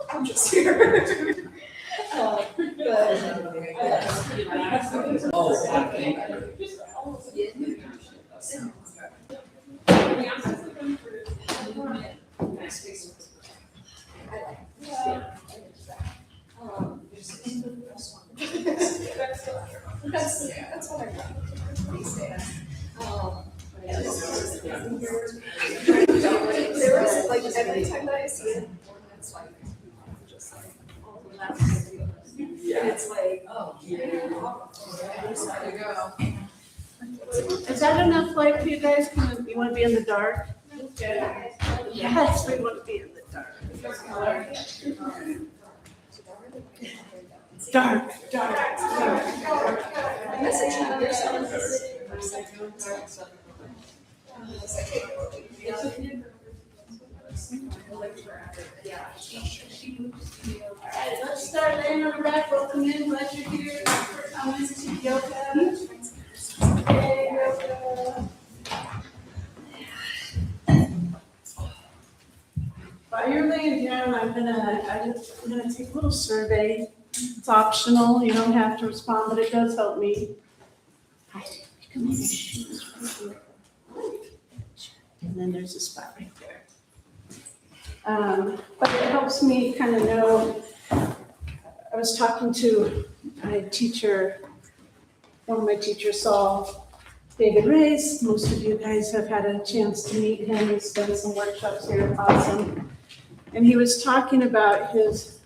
I'm just here. That's what I got these days. There is like every time that I see it, it's like just like all the last it's like, oh, yeah. Is that enough light for you guys? You want to be in the dark? Yes, we want to be in the dark. Dark. Message Alright, let's start laying on the back. Welcome in. Glad you're here for comments to yoga. Hey, yoga. While you're laying down, I'm gonna take a little survey. It's optional. You don't have to respond, but it does help me. And then there's a spot right there. But it helps me kind of know. I was talking to my teacher, one of my teachers, Saul David Reyes. Most of you guys have had a chance to meet him. He's done some workshops here. Awesome. And he was talking about his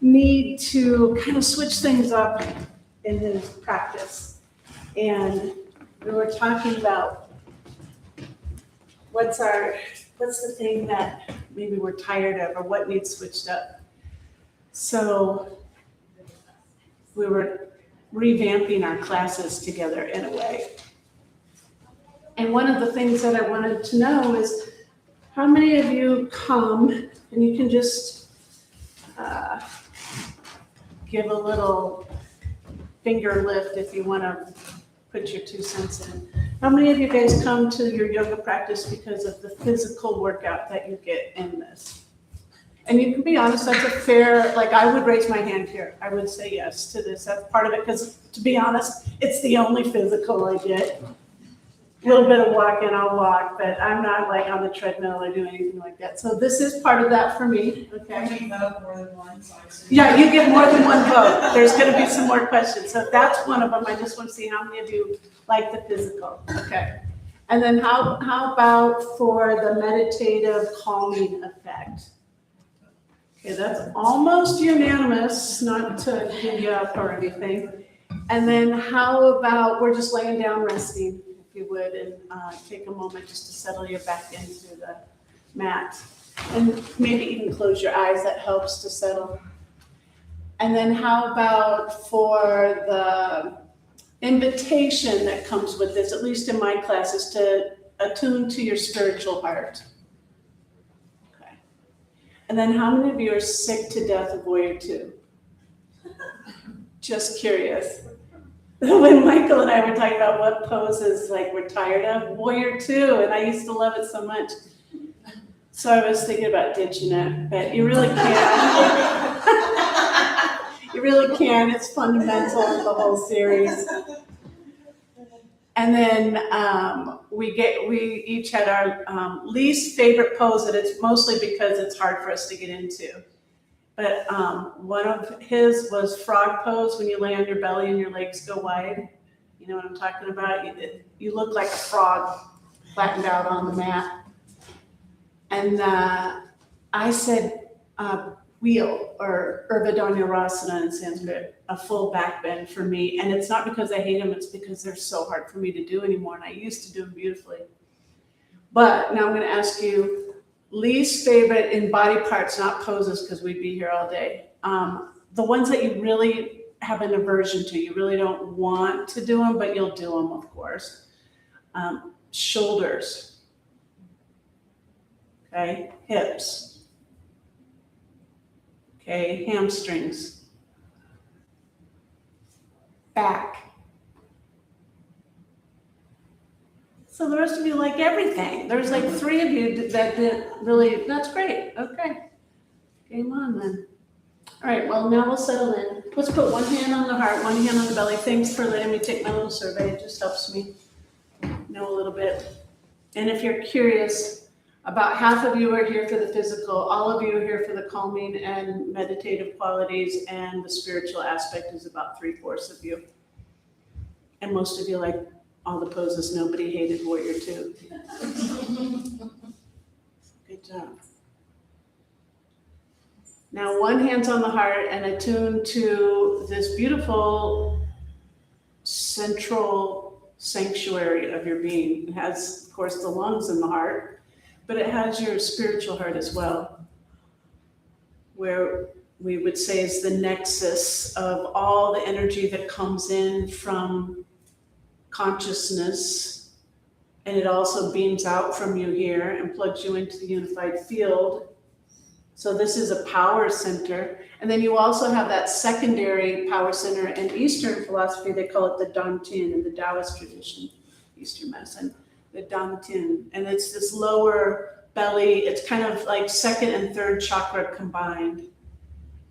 need to kind of switch things up in his practice. And we were talking about what's the thing that maybe we're tired of or what needs switched up. So we were revamping our classes together in a way. And one of the things that I wanted to know is how many of you come, and you can just give a little finger lift if you want to put your 2 cents in. How many of you guys come to your yoga practice because of the physical workout that you get in this? And you can be honest, that's a fair, like I would raise my hand here. I would say yes to this. That's part of it because to be honest, it's the only physical I get. A little bit of walking, I'll walk, but I'm not like on the treadmill or doing anything like that. So this is part of that for me, okay? more than one, so Yeah, you get more than one vote. There's gonna be some more questions. So that's one of them. I just want to see how many of you like the physical, okay? And then how about for the meditative calming effect? Okay, that's almost unanimous, not to give you up or anything. And then how about we're just laying down resting, if you would, and take a moment just to settle your back into the mat. And maybe even close your eyes, that helps to settle. And then how about for the invitation that comes with this, at least in my classes, to attune to your spiritual heart. Okay. And then how many of you are sick to death of Warrior 2? Just curious. When Michael and I were talking about what poses like we're tired of, Warrior 2, and I used to love it so much. So I was thinking about ditching it, but you really can't. You really can. It's fundamental to the whole series. And then we each had our least favorite pose, and it's mostly because it's hard for us to get into. But one of his was frog pose, when you lay on your belly and your legs go wide. You know what I'm talking about? You look like a frog flattened out on the mat. And I said wheel, or Urdhva in Sanskrit, a full back bend for me. And it's not because I hate them, it's because they're so hard for me to do anymore. And I used to do them beautifully. But now I'm going to ask you, least favorite in body parts, not poses, because we'd be here all day. The ones that you really have an aversion to, you really don't want to do them, but you'll do them, of course. Shoulders. Okay, hips. Okay, hamstrings. Back. So the rest of you like everything. There's like 3 of you that did really, that's great. Okay. Game on then. All right, well, now we'll settle in. Let's put one hand on the heart, one hand on the belly. Thanks for letting me take my little survey. It just helps me know a little bit. And if you're curious, about half of you are here for the physical, all of you are here for the calming and meditative qualities, and the spiritual aspect is about 3/4 of you. And most of you like all the poses. Nobody hated Warrior 2. Good job. Now one hand's on the heart and attune to this beautiful central sanctuary of your being. It has, of course, the lungs and the heart, but it has your spiritual heart as well, where we would say is the nexus of all the energy that comes in from consciousness, and it also beams out from you here and plugs you into the unified field. So this is a power center. And then you also have that secondary power center. In Eastern philosophy, they call it the Dantian in the Taoist tradition, Eastern medicine, the Dantian. And it's this lower belly. It's kind of like second and third chakra combined.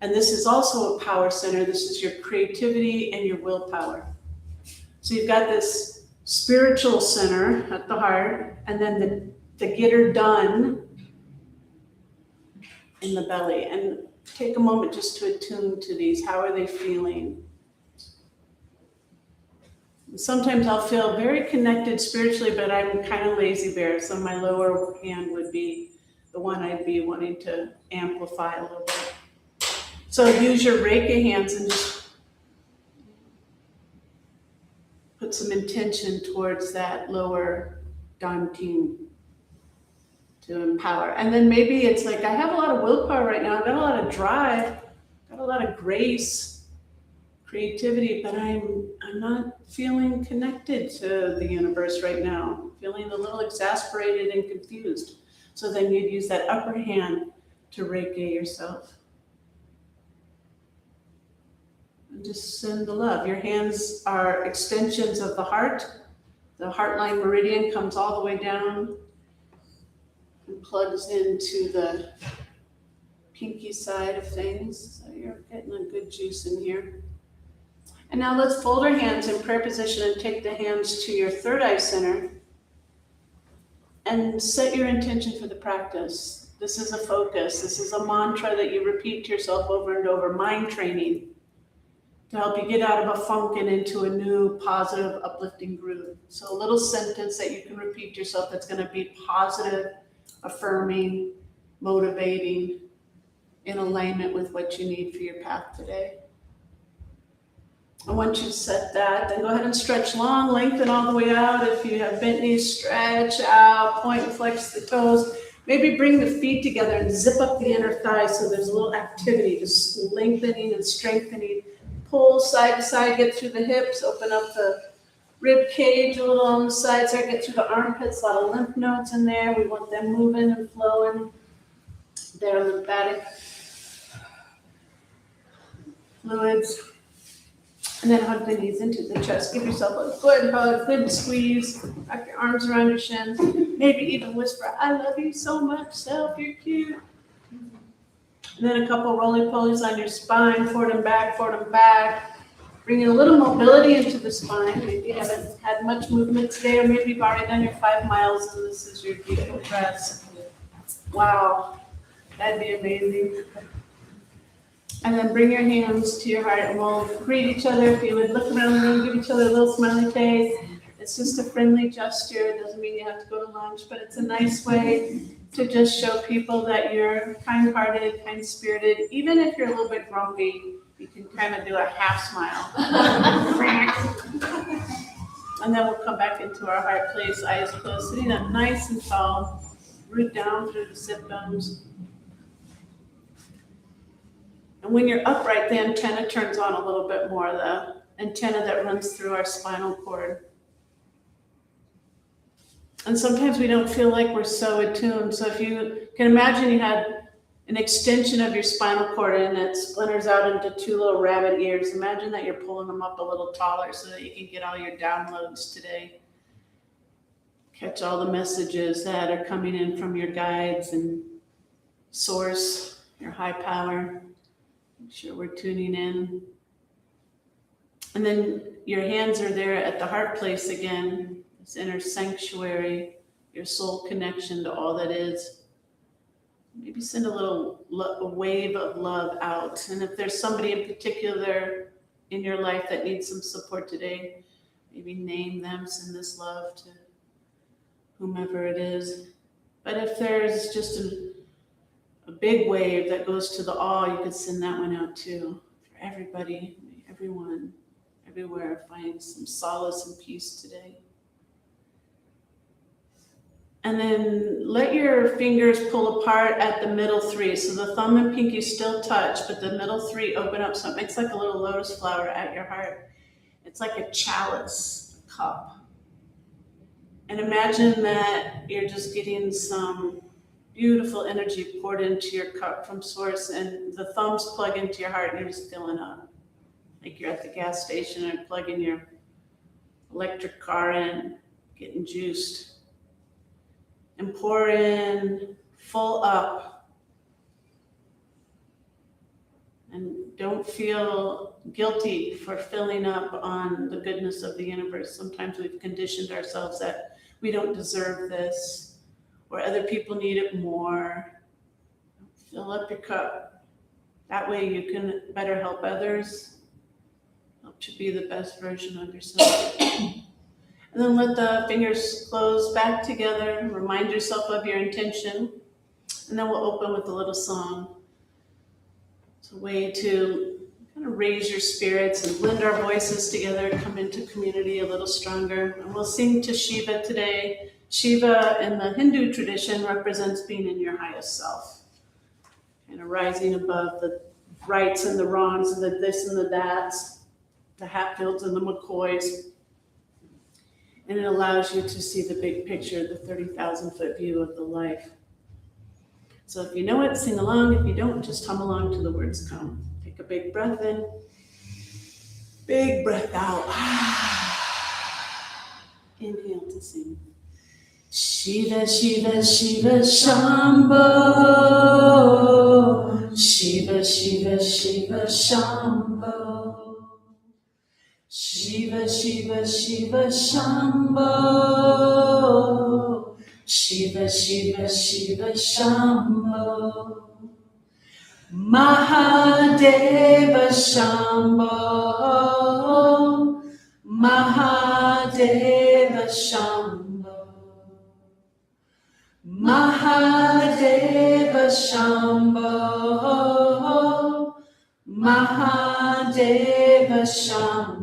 And this is also a power center. This is your creativity and your willpower. So you've got this spiritual center at the heart, and then the getter done in the belly. And take a moment just to attune to these. How are they feeling? Sometimes I'll feel very connected spiritually, but I'm kind of lazy bear, so my lower hand would be the one I'd be wanting to amplify a little bit. So use your Reiki hands and just put some intention towards that lower Dantian to empower. And then maybe it's like, I have a lot of willpower right now. I've got a lot of drive, got a lot of grace, creativity, but I'm not feeling connected to the universe right now. I'm feeling a little exasperated and confused. So then you'd use that upper hand to Reiki yourself. And just send the love. Your hands are extensions of the heart. The heartline meridian comes all the way down and plugs into the pinky side of things. So you're getting a good juice in here. And now let's fold our hands in prayer position and take the hands to your third eye center and set your intention for the practice. This is a focus. This is a mantra that you repeat to yourself over and over, mind training, to help you get out of a funk and into a new positive, uplifting groove. So a little sentence that you can repeat to yourself that's going to be positive, affirming, motivating, in alignment with what you need for your path today. And once you've set that, then go ahead and stretch long, lengthen all the way out. If you have bent knees, stretch out, point and flex the toes. Maybe bring the feet together and zip up the inner thighs so there's a little activity, just lengthening and strengthening. Pull side to side, get through the hips, open up the rib cage a little on the sides there, get through the armpits, a lot of lymph nodes in there. We want them moving and flowing. Their lymphatic fluids. And then hug the knees into the chest. Give yourself a good hug, good squeeze. Wrap your arms around your shins. Maybe even whisper, I love you so much, self, you're cute. And then a couple roly-polies on your spine, forward and back, forward and back. Bringing a little mobility into the spine. Maybe you haven't had much movement today, or maybe you've already done your 5 miles and this is your deep rest. Wow, that'd be amazing. And then bring your hands to your heart and we'll greet each other. If you would look around the room, give each other a little smiley face. It's just a friendly gesture. It doesn't mean you have to go to lunch, but it's a nice way to just show people that you're kind-hearted, kind-spirited. Even if you're a little bit grumpy, you can kind of do a half smile. And then we'll come back into our heart place, eyes closed, sitting up nice and tall, root down through the sit bones. And when you're upright, the antenna turns on a little bit more, the antenna that runs through our spinal cord. And sometimes we don't feel like we're so attuned. So if you can imagine you had an extension of your spinal cord and it splinters out into 2 little rabbit ears, imagine that you're pulling them up a little taller so that you can get all your downloads today. Catch all the messages that are coming in from your guides and source, your high power. Make sure we're tuning in. And then your hands are there at the heart place again, this inner sanctuary, your soul connection to all that is. Maybe send a wave of love out. And if there's somebody in particular in your life that needs some support today, maybe name them, send this love to whomever it is. But if there's just a big wave that goes to the all, you could send that one out too. For everybody, everyone, everywhere, find some solace and peace today. And then let your fingers pull apart at the middle three. So the thumb and pinky still touch, but the middle three open up so it makes like a little lotus flower at your heart. It's like a chalice, a cup. And imagine that you're just getting some beautiful energy poured into your cup from source, and the thumbs plug into your heart and you're just filling up. Like you're at the gas station and plugging your electric car in, getting juiced. And pour in full up. And don't feel guilty for filling up on the goodness of the universe. Sometimes we've conditioned ourselves that we don't deserve this, or other people need it more. Fill up your cup. That way you can better help others, help to be the best version of yourself. And then let the fingers close back together. Remind yourself of your intention. And then we'll open with a little song. It's a way to kind of raise your spirits and blend our voices together, come into community a little stronger. And we'll sing to Shiva today. Shiva in the Hindu tradition represents being in your highest self. Kind of rising above the rights and the wrongs and the this and the that's, the Hatfields and the McCoys. And it allows you to see the big picture, the 30,000-foot view of the life. So if you know it, sing along. If you don't, just hum along till the words come. Take a big breath in. Big breath out. Inhale to sing. Shiva, Shiva, Shiva, Shambho. Shiva, Shiva, Shiva, Shambho. Shiva, Shiva, Shiva, Shambho. Shiva, Shiva, Shiva, Shambho. Mahadeva Shambho. Mahadeva Shambho. Mahadeva Shambho. Mahadeva Shambho.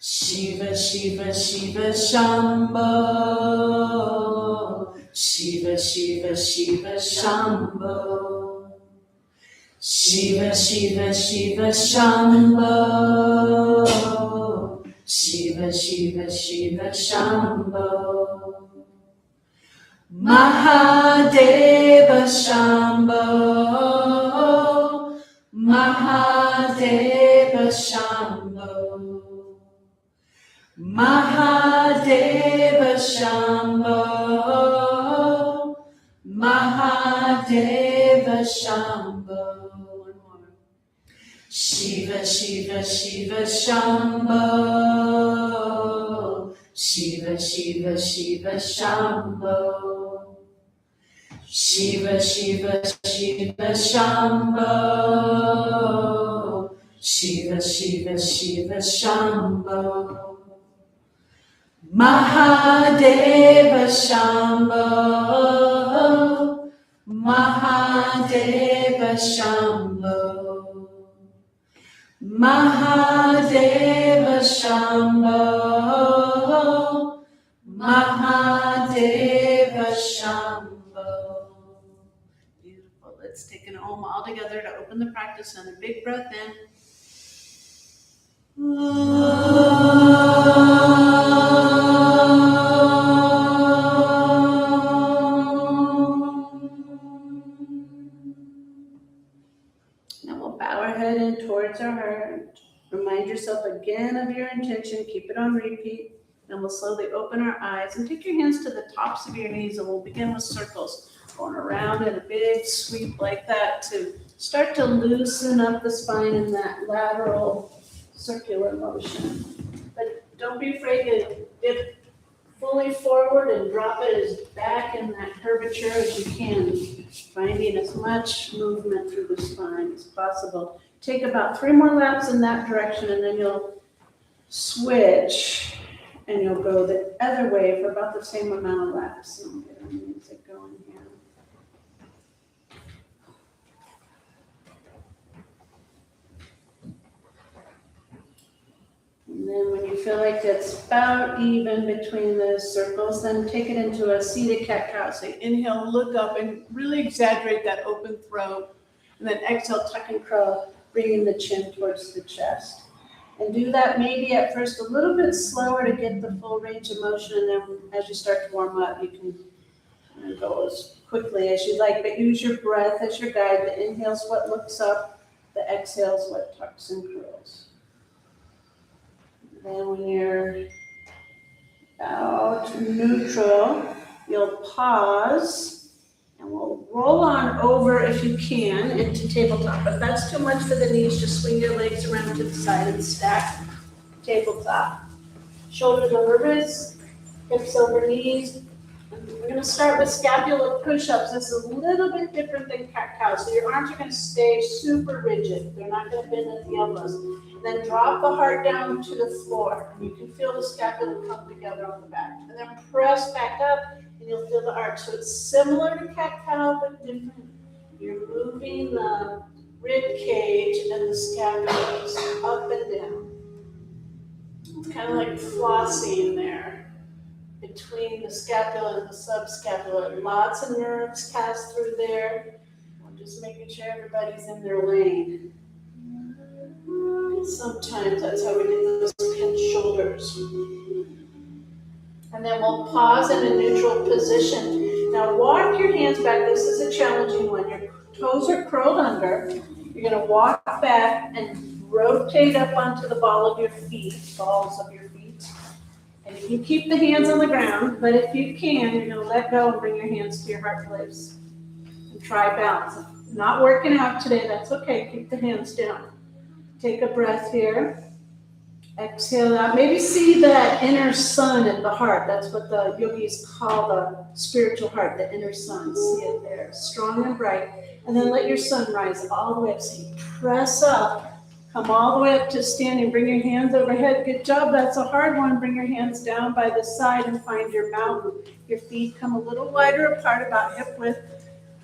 Shiva, Shiva, Shiva, Shambho. Shiva, Shiva, Shiva, Shambho. Shiva, Shiva, Shiva, Shambho. Shiva, Shiva, Shiva, Shambho. Mahadeva Shambho. Mahadeva Shambho. Mahadeva Shambho. Mahadeva Shambho. One more. Shiva, Shiva, Shiva, Shambho. Shiva, Shiva, Shiva, Shambho. Shiva, Shiva, Shiva, Shambho. Shiva, Shiva, Shiva, Shambho. Mahadeva Shambho. Mahadeva Shambho. Mahadeva Shambho. Mahadeva Shambho. Beautiful. Let's take an Om all together to open the practice. And a big breath in. Now we'll bow our head in towards our heart. Remind yourself again of your intention. Keep it on repeat. And we'll slowly open our eyes and take your hands to the tops of your knees, and we'll begin with circles, going around in a big sweep like that to start to loosen up the spine in that lateral circular motion. But don't be afraid to dip fully forward and drop it as back in that curvature as you can, finding as much movement through the spine as possible. Take about 3 more laps in that direction, and then you'll switch and you'll go the other way for about the same amount of laps. So I'll get our music going here. And then when you feel like it's about even between the circles, then take it into a seated cat-cow. So inhale, look up and really exaggerate that open throat. And then exhale, tuck and curl, bringing the chin towards the chest. And do that maybe at first a little bit slower to get the full range of motion, and then as you start to warm up, you can go as quickly as you like, but use your breath as your guide. The inhale's what looks up, the exhale's what tucks and curls. Then when you're about neutral, you'll pause, and we'll roll on over if you can into tabletop. If that's too much for the knees, just swing your legs around to the side and stack tabletop. Shoulders over wrists, hips over knees. And we're gonna start with scapular push-ups. This is a little bit different than cat-cow. So your arms are gonna stay super rigid. They're not gonna bend at the elbows. And then drop the heart down to the floor. And you can feel the scapula come together on the back. And then press back up, and you'll feel the arch. So it's similar to cat-cow, but different. You're moving the rib cage and the scapulas up and down. It's kind of like flossing there between the scapula and the subscapula. Lots of nerves pass through there. We're just making sure everybody's in their lane. Sometimes that's how we get those pinched shoulders. And then we'll pause in a neutral position. Now walk your hands back. This is a challenging one. Your toes are curled under. You're going to walk back and rotate up onto the balls of your feet. And you can keep the hands on the ground, but if you can, you're going to let go and bring your hands to your heart place. And try balance. If not working out today, that's okay. Keep the hands down. Take a breath here. Exhale out. Maybe see that inner sun at the heart. That's what the yogis call the spiritual heart, the inner sun. See it there, strong and bright. And then let your sun rise all the way up. So you press up, come all the way up to standing. Bring your hands overhead. Good job. That's a hard one. Bring your hands down by the side and find your mountain. Your feet come a little wider apart, about hip width.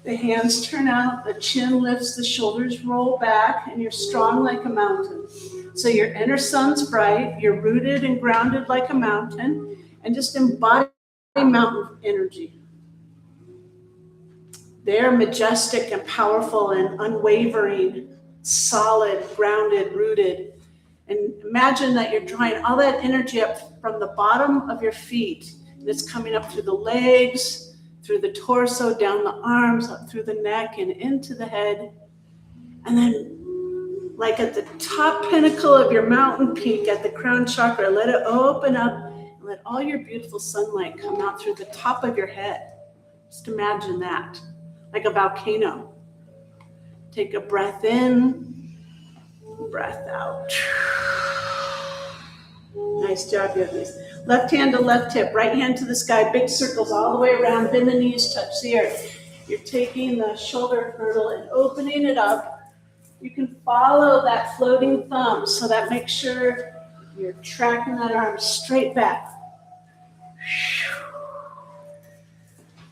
The hands turn out, the chin lifts, the shoulders roll back, and you're strong like a mountain. So your inner sun's bright, you're rooted and grounded like a mountain, and just embody mountain energy. They're majestic and powerful and unwavering, solid, grounded, rooted. And imagine that you're drawing all that energy up from the bottom of your feet, and it's coming up through the legs, through the torso, down the arms, up through the neck, and into the head. And then, like at the top pinnacle of your mountain peak at the crown chakra, let it open up and let all your beautiful sunlight come out through the top of your head. Just imagine that, like a volcano. Take a breath in, breath out. Nice job, yogis. Left hand to left hip, right hand to the sky, big circles all the way around, bend the knees, touch the earth. You're taking the shoulder girdle and opening it up. You can follow that floating thumb, so that makes sure you're tracking that arm straight back.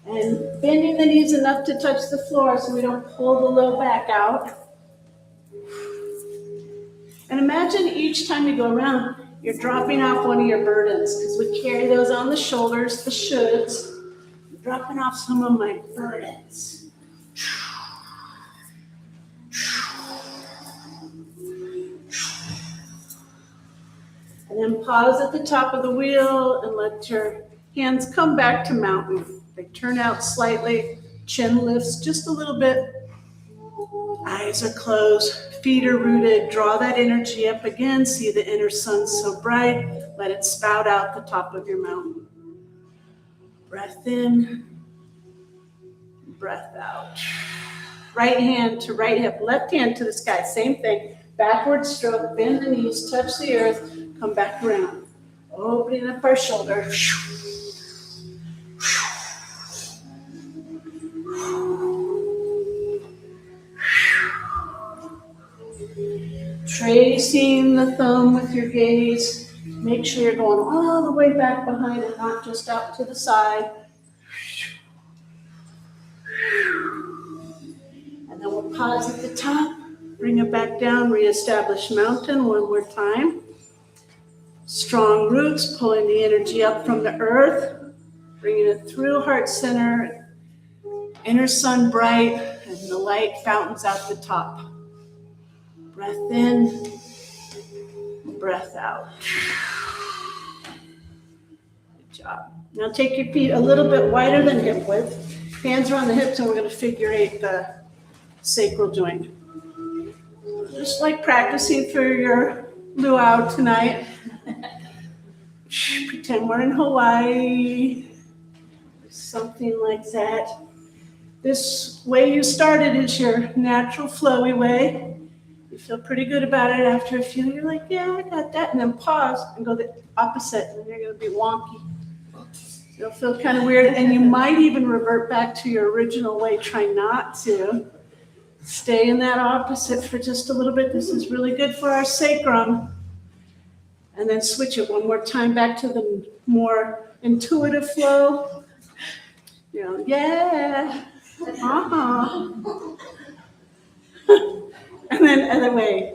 And bending the knees enough to touch the floor so we don't pull the low back out. And imagine each time you go around, you're dropping off one of your burdens, because we carry those on the shoulders, the shoulds. I'm dropping off some of my burdens. And then pause at the top of the wheel and let your hands come back to mountain. They turn out slightly, chin lifts just a little bit. Eyes are closed, feet are rooted. Draw that energy up again. See the inner sun so bright. Let it spout out the top of your mountain. Breath in, breath out. Right hand to right hip, left hand to the sky. Same thing. Backward stroke, bend the knees, touch the earth, come back around. Opening up our shoulder. Tracing the thumb with your gaze. Make sure you're going all the way back behind and not just out to the side. And then we'll pause at the top. Bring it back down. Reestablish mountain one more time. Strong roots, pulling the energy up from the earth. Bringing it through heart center. Inner sun bright. And the light fountains out the top. Breath in, breath out. Good job. Now take your feet a little bit wider than hip width. Hands are on the hips, and we're going to figure eight the sacral joint. Just like practicing for your luau tonight. Pretend we're in Hawaii. Something like that. This way you started is your natural flowy way. You feel pretty good about it. After a few, you're like, yeah, I got that. And then pause and go the opposite. And you're going to be wonky. You'll feel kind of weird. And you might even revert back to your original way. Try not to. Stay in that opposite for just a little bit. This is really good for our sacrum. And then switch it one more time back to the more intuitive flow. You know, yeah. Uh-huh. And then other way.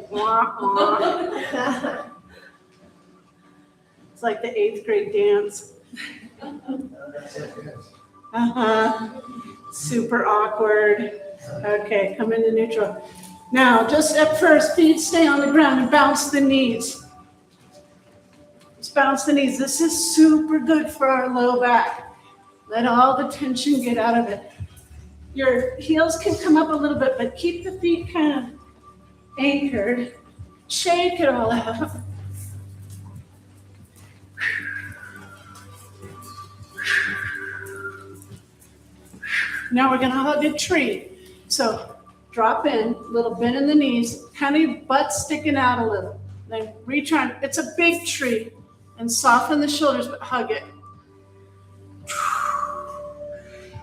It's like the 8th grade dance. Super awkward. Okay, come into neutral. Now, just at first, feet stay on the ground and bounce the knees. Just bounce the knees. This is super good for our low back. Let all the tension get out of it. Your heels can come up a little bit, but keep the feet kind of anchored. Shake it all out. Now we're going to hug a tree. So drop in, little bend in the knees, kind of butt sticking out a little. Then reach on. It's a big tree. And soften the shoulders, but hug it.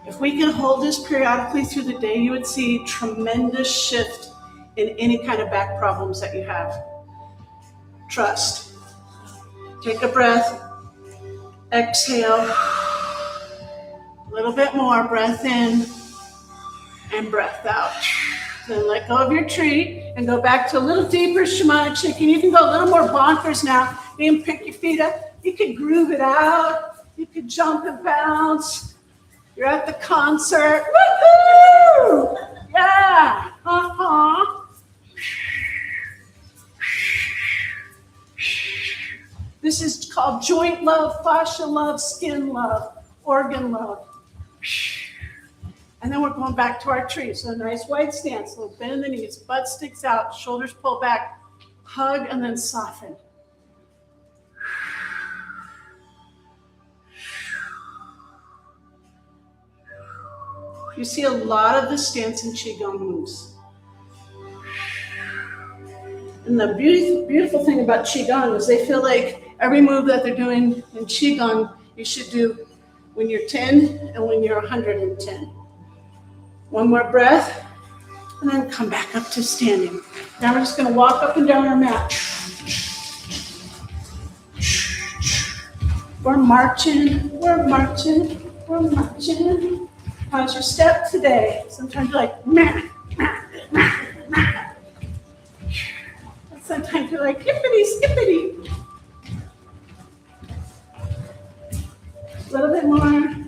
If we can hold this periodically through the day, you would see tremendous shift in any kind of back problems that you have. Trust. Take a breath. Exhale. A little bit more. Breath in and breath out. Then let go of your tree and go back to a little deeper shamanic shaking. You can go a little more bonkers now. You can pick your feet up. You can groove it out. You can jump and bounce. You're at the concert. Woohoo! Yeah. This is called joint love, fascia love, skin love, organ love. And then we're going back to our tree. So a nice wide stance, little bend in the knees, butt sticks out, shoulders pull back, hug, and then soften. You see a lot of the stance in Qigong moves. And the beautiful thing about Qigong is they feel like every move that they're doing in Qigong, you should do when you're 10 and when you're 110. One more breath, and then come back up to standing. Now we're just going to walk up and down our mat. We're marching, we're marching, we're marching. How's your step today? Sometimes you're like, meh, meh, meh, meh. Sometimes you're like, hippity, skippity. A little bit more.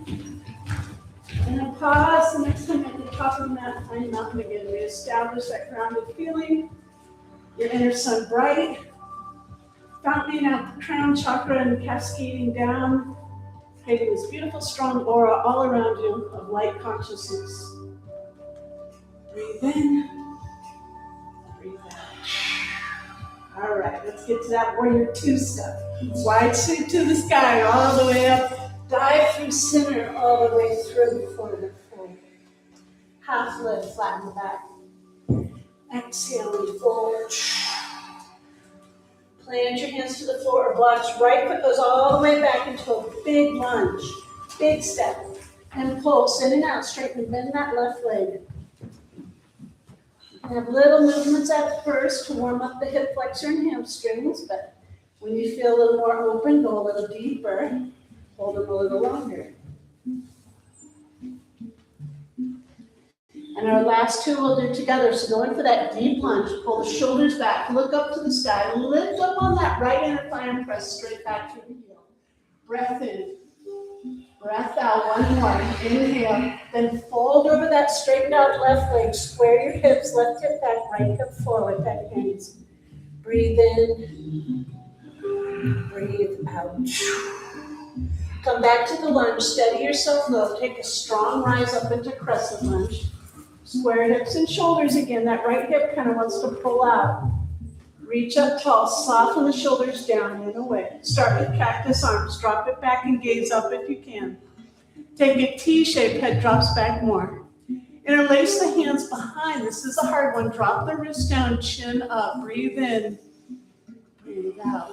And then pause. The next time at the top of the mat, find mountain again. Reestablish that grounded feeling. Your inner sun bright. Fountaining out the crown chakra and cascading down. Creating this beautiful, strong aura all around you of light consciousness. Breathe in. Breathe out. All right, let's get to that warrior two step. Wide sweep to the sky, all the way up. Dive through center, all the way through forward fold. Half lift, flatten the back. Exhale and forward. Plant your hands to the floor or blocks. Right foot goes all the way back into a big lunge. Big step. And pull, sitting out, straighten and bend that left leg. Have little movements at first to warm up the hip flexor and hamstrings, but when you feel a little more open, go a little deeper. Hold them a little longer. And our last two we'll do together. So go in for that deep lunge. Pull the shoulders back. Look up to the sky. Lift up on that right inner thigh and press straight back to the heel. Breath in. Breath out. One more. Inhale. Then fold over that straightened out left leg. Square your hips. Left hip back. Right hip forward. Back hands. Breathe in. Breathe out. Come back to the lunge. Steady yourself low. Take a strong rise up into crescent lunge. Square hips and shoulders again. That right hip kind of wants to pull out. Reach up tall. Soften the shoulders down and away. Start with cactus arms. Drop it back and gaze up if you can. Take a T shape. Head drops back more. Interlace the hands behind. This is a hard one. Drop the wrist down. Chin up. Breathe in. Breathe out.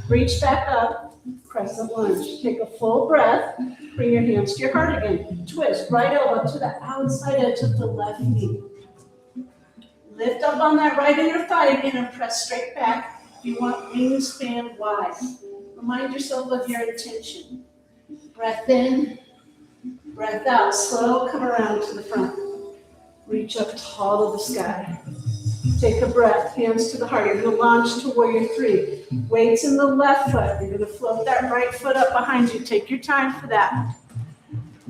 Reach back up. Crescent lunge. Take a full breath. Bring your hands to your heart again. Twist. Right elbow to the outside edge of the left knee. Lift up on that right inner thigh again and press straight back. You want wingspan wide. Remind yourself of your intention. Breath in. Breath out. Slow come around to the front. Reach up tall to the sky. Take a breath, hands to the heart. You're going to launch to warrior three. Weights in the left foot. You're going to float that right foot up behind you. Take your time for that.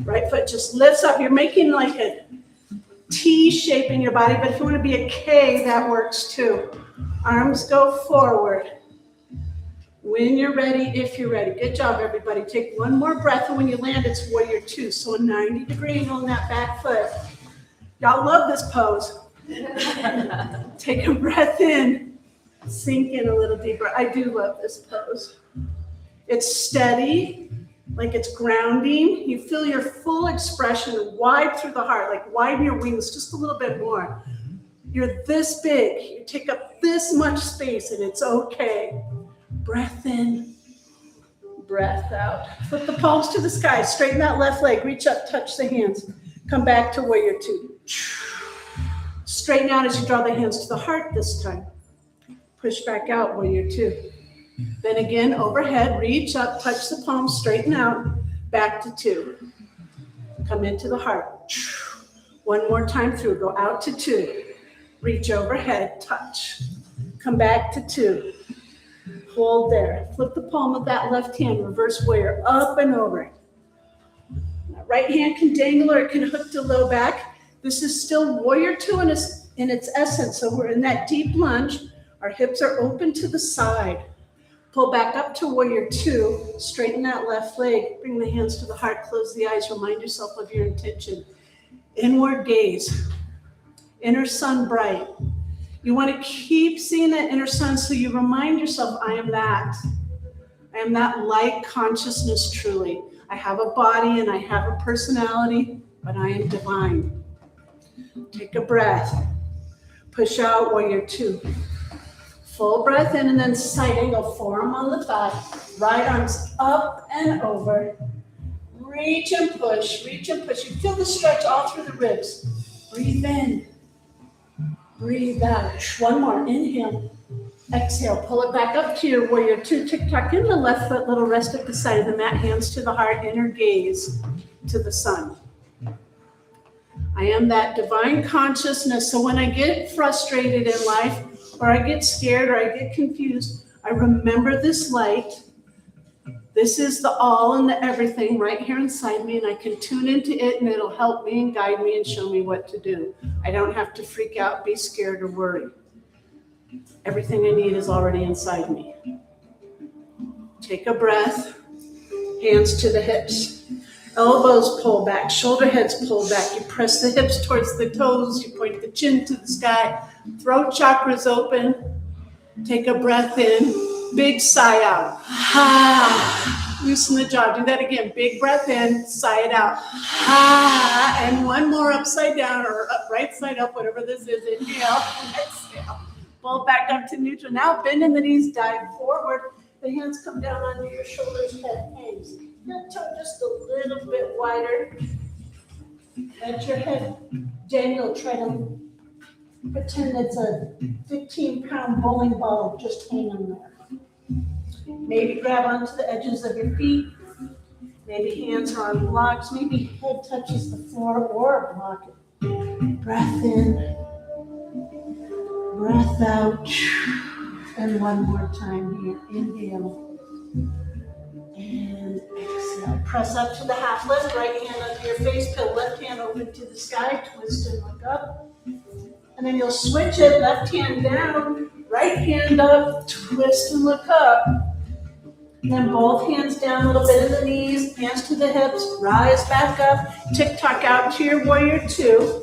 Right foot just lifts up. You're making like a T shape in your body, but if you want to be a K, that works too. Arms go forward. When you're ready, if you're ready. Good job, everybody. Take one more breath, and when you land, it's warrior two. So a 90-degree angle on that back foot. Y'all love this pose. Take a breath in, sink in a little deeper. I do love this pose. It's steady, like it's grounding. You feel your full expression wide through the heart, like widen your wings just a little bit more. You're this big, you take up this much space, and it's okay. Breath in, breath out. Flip the palms to the sky, straighten that left leg, reach up, touch the hands. Come back to warrior two. Straighten out as you draw the hands to the heart this time. Push back out, warrior two. Then again, overhead, reach up, touch the palms, straighten out, back to two. Come into the heart. One more time through, go out to two. Reach overhead, touch. Come back to two. Hold there. Flip the palm of that left hand, reverse warrior, up and over. That right hand can dangle or it can hook to low back. This is still warrior two in its essence. So we're in that deep lunge. Our hips are open to the side. Pull back up to warrior two. Straighten that left leg. Bring the hands to the heart. Close the eyes. Remind yourself of your intention. Inward gaze. Inner sun bright. You want to keep seeing that inner sun so you remind yourself, I am that. I am that light consciousness truly. I have a body and I have a personality, but I am divine. Take a breath. Push out, warrior two. Full breath in and then side angle, forearm on the thigh. Right arms up and over. Reach and push, reach and push. You feel the stretch all through the ribs. Breathe in. Breathe out. One more. Inhale. Exhale. Pull it back up to your warrior two. Tick-tock in the left foot. Little rest at the side of the mat. Hands to the heart. Inner gaze to the sun. I am that divine consciousness. So when I get frustrated in life, or I get scared, or I get confused, I remember this light. This is the all and the everything right here inside me, and I can tune into it, and it'll help me and guide me and show me what to do. I don't have to freak out, be scared, or worry. Everything I need is already inside me. Take a breath, hands to the hips. Elbows pull back, shoulder heads pull back. You press the hips towards the toes. You point the chin to the sky. Throat chakras open. Take a breath in. Big sigh out. Ha. Loosen the jaw. Do that again. Big breath in. Sigh it out. Ha. And one more upside down or up, right side up, whatever this is. Inhale. Exhale. Pull back up to neutral. Now bend in the knees. Dive forward. The hands come down onto your shoulders. Head hangs. Your toe just a little bit wider. Let your head, Daniel, try to pretend it's a 15-pound bowling ball just hanging there. Maybe grab onto the edges of your feet. Maybe hands are on blocks. Maybe head touches the floor or a block. Breath in, breath out. And one more time here. Inhale. And exhale. Press up to the half lift. Right hand under your face. Peel left hand open to the sky. Twist and look up. And then you'll switch it. Left hand down. Right hand up. Twist and look up. And then both hands down a little bit in the knees. Hands to the hips. Rise back up. Tick-tock out to your warrior two.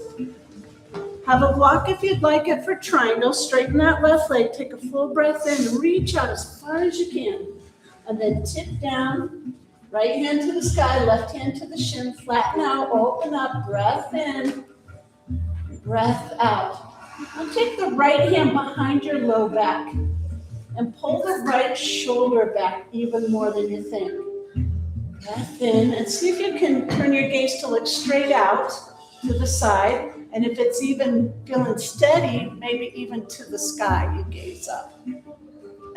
Have a block if you'd like it for triangle. Straighten that left leg. Take a full breath in. Reach out as far as you can. And then tip down. Right hand to the sky. Left hand to the shin. Flatten out. Open up. Breath in. Breath out. Now take the right hand behind your low back. And pull the right shoulder back even more than you think. Breath in. And see if you can turn your gaze to look straight out to the side. And if it's even feeling steady, maybe even to the sky, you gaze up.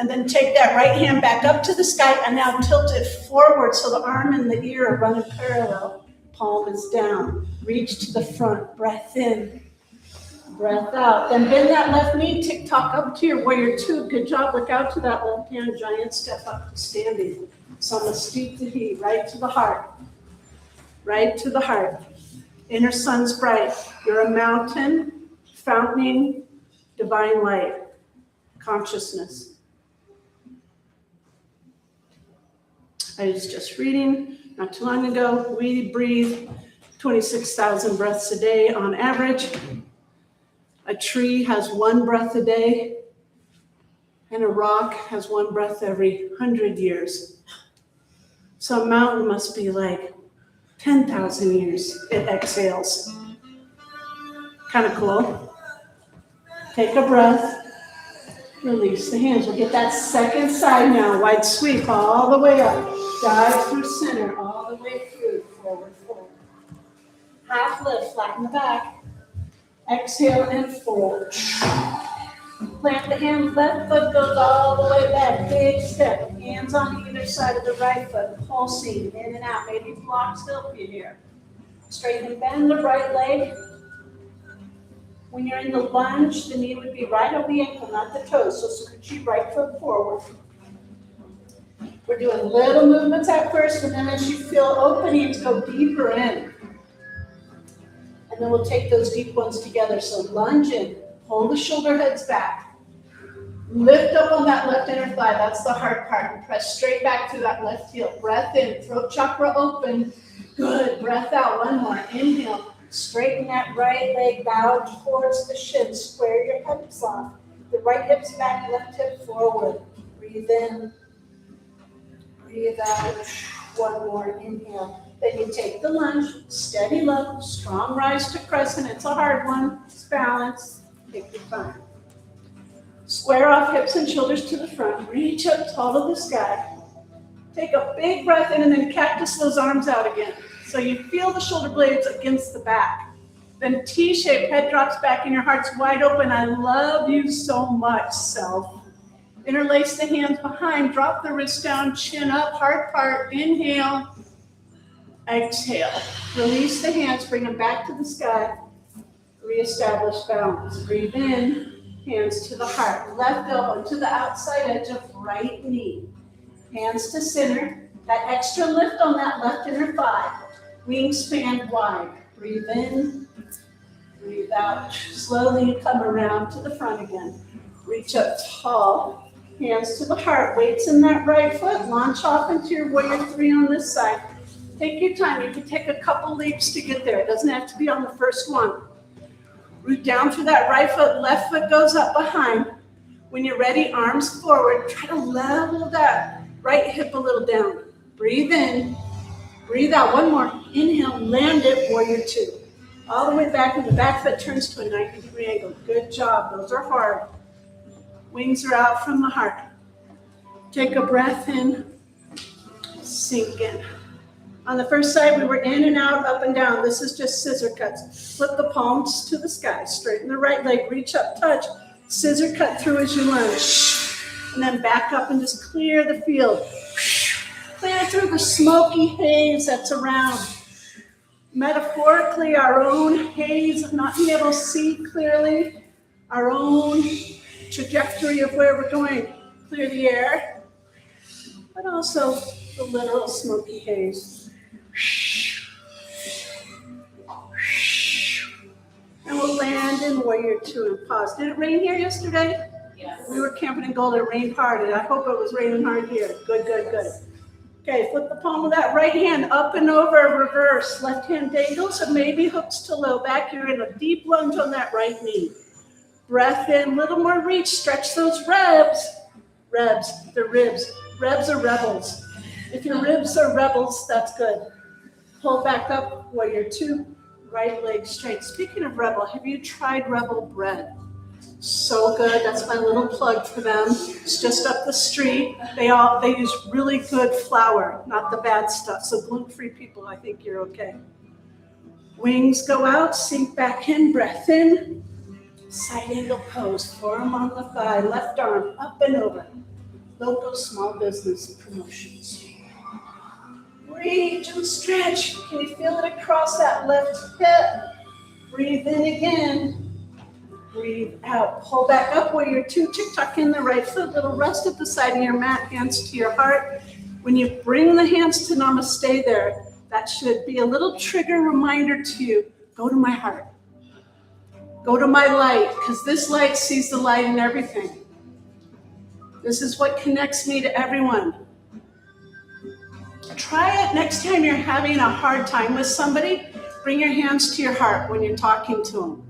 And then take that right hand back up to the sky and now tilt it forward so the arm and the ear are running parallel. Palm is down. Reach to the front. Breath in. Breath out. Then bend that left knee. Tick-tock up to your warrior two. Good job. Look out to that left hand. Giant step up to standing. Samasthiti Tahi. Right to the heart. Right to the heart. Inner sun's bright. You're a mountain, fountaining, divine light, consciousness. I was just reading not too long ago, we breathe 26,000 breaths a day on average. A tree has 1 breath a day, and a rock has 1 breath every 100 years. So a mountain must be like 10,000 years it exhales. Kind of cool. Take a breath. Release the hands. We'll get that second side now. Wide sweep all the way up. Dive through center all the way through. Forward fold. Half lift. Flatten the back. Exhale and fold. Plant the hand. Left foot goes all the way back. Big step. Hands on either side of the right foot. Pulsing in and out. Maybe blocks help you here. Straighten and bend the right leg. When you're in the lunge, the knee would be right on the ankle, not the toes. So scoot your right foot forward. We're doing little movements at first, and then as you feel openings, go deeper in. And then we'll take those deep ones together. So lunge in, hold the shoulder heads back. Lift up on that left inner thigh, that's the hard part. And press straight back to that left heel. Breath in, throat chakra open. Good, breath out, one more. Inhale. Straighten that right leg, bow towards the shins. Square your hips off. The right hip's back, left hip forward. Breathe in. Breathe out. One more. Inhale. Then you take the lunge. Steady low. Strong rise to crescent. It's a hard one. It's balance. Take your time. Square off hips and shoulders to the front. Reach up tall to the sky. Take a big breath in and then cactus those arms out again. So you feel the shoulder blades against the back. Then T-shape, head drops back and your heart's wide open. I love you so much, self. Interlace the hands behind, drop the wrist down, chin up, heart part, inhale, exhale. Release the hands, bring them back to the sky. Reestablish balance. Breathe in, hands to the heart. Left elbow to the outside edge of right knee. Hands to center. That extra lift on that left inner thigh. Wingspan wide. Breathe in, breathe out. Slowly you come around to the front again. Reach up tall. Hands to the heart. Weights in that right foot. Launch off into your warrior three on this side. Take your time. You can take a couple leaps to get there. It doesn't have to be on the first one. Root down through that right foot. Left foot goes up behind. When you're ready, arms forward. Try to level that right hip a little down. Breathe in. Breathe out. One more. Inhale. Land it. Warrior two. All the way back, and the back foot turns to a 90-degree angle. Good job. Those are hard. Wings are out from the heart. Take a breath in. Sink in. On the first side, we were in and out, up and down. This is just scissor cuts. Flip the palms to the sky. Straighten the right leg. Reach up, touch. Scissor cut through as you lunge. And then back up and just clear the field. Clear through the smoky haze that's around. Metaphorically, our own haze of not being able to see clearly. Our own trajectory of where we're going. Clear the air. But also the literal smoky haze. And we'll land in warrior two and pause. Did it rain here yesterday? Yes. We were camping in Golden. It rained hard, and I hope it was raining hard here. Good, good, good. Okay, flip the palm of that right hand up and over, reverse. Left hand dangles, or maybe hooks to low back. You're in a deep lunge on that right knee. Breath in, little more reach. Stretch those ribs. They're ribs. Ribs are rebels. If your ribs are rebels, that's good. Pull back up, warrior two, right leg straight. Speaking of rebel, have you tried Rebel bread? So good. That's my little plug for them. It's just up the street. They use really good flour, not the bad stuff. So gluten-free people, I think you're okay. Wings go out, sink back in, breath in. Side angle pose, forearm on the thigh, left arm up and over. Local small business promotions. Reach and stretch. Can you feel it across that left hip? Breathe in again. Breathe out. Pull back up, warrior two. Tuck in the right foot. Little rest at the side of your mat. Hands to your heart. When you bring the hands to namaste there, that should be a little trigger reminder to you. Go to my heart. Go to my light, because this light sees the light in everything. This is what connects me to everyone. Try it next time you're having a hard time with somebody. Bring your hands to your heart when you're talking to them.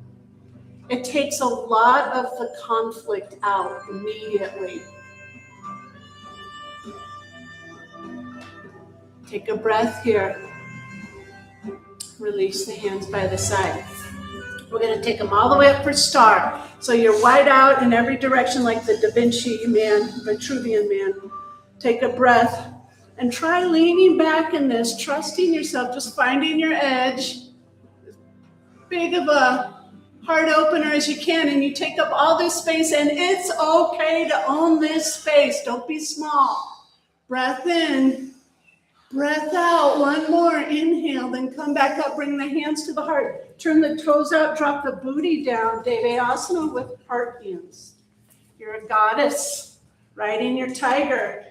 It takes a lot of the conflict out immediately. Take a breath here. Release the hands by the side. We're going to take them all the way up for star. So you're wide out in every direction like the Da Vinci man, Vitruvian man. Take a breath and try leaning back in this, trusting yourself, just finding your edge. As big of a heart opener as you can, and you take up all this space, and it's okay to own this space. Don't be small. Breath in. Breath out, one more, inhale, then come back up, bring the hands to the heart. Turn the toes out, drop the booty down, Devasana with heart hands. You're a goddess, riding your tiger.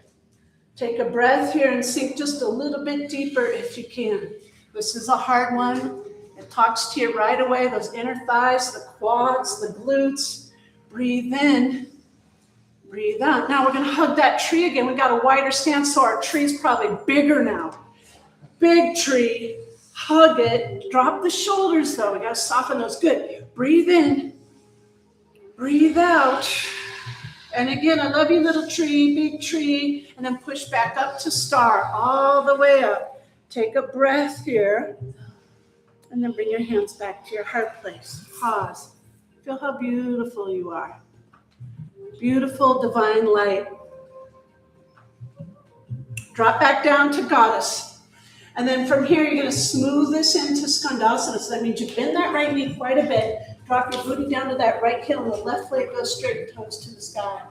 Take a breath here and sink just a little bit deeper if you can. This is a hard one. It talks to you right away, those inner thighs, the quads, the glutes. Breathe in. Breathe out. Now we're going to hug that tree again. We got a wider stance, so our tree's probably bigger now. Big tree. Hug it. Drop the shoulders, though. We got to soften those. Good. Breathe in. Breathe out. And again, I love you, little tree, big tree. And then push back up to star, all the way up. Take a breath here. And then bring your hands back to your heart place. Pause. Feel how beautiful you are. Beautiful divine light. Drop back down to goddess. And then from here, you're going to smooth this into skandasana. So that means you bend that right knee quite a bit. Drop your booty down to that right heel, and the left leg goes straight, toes to the sky.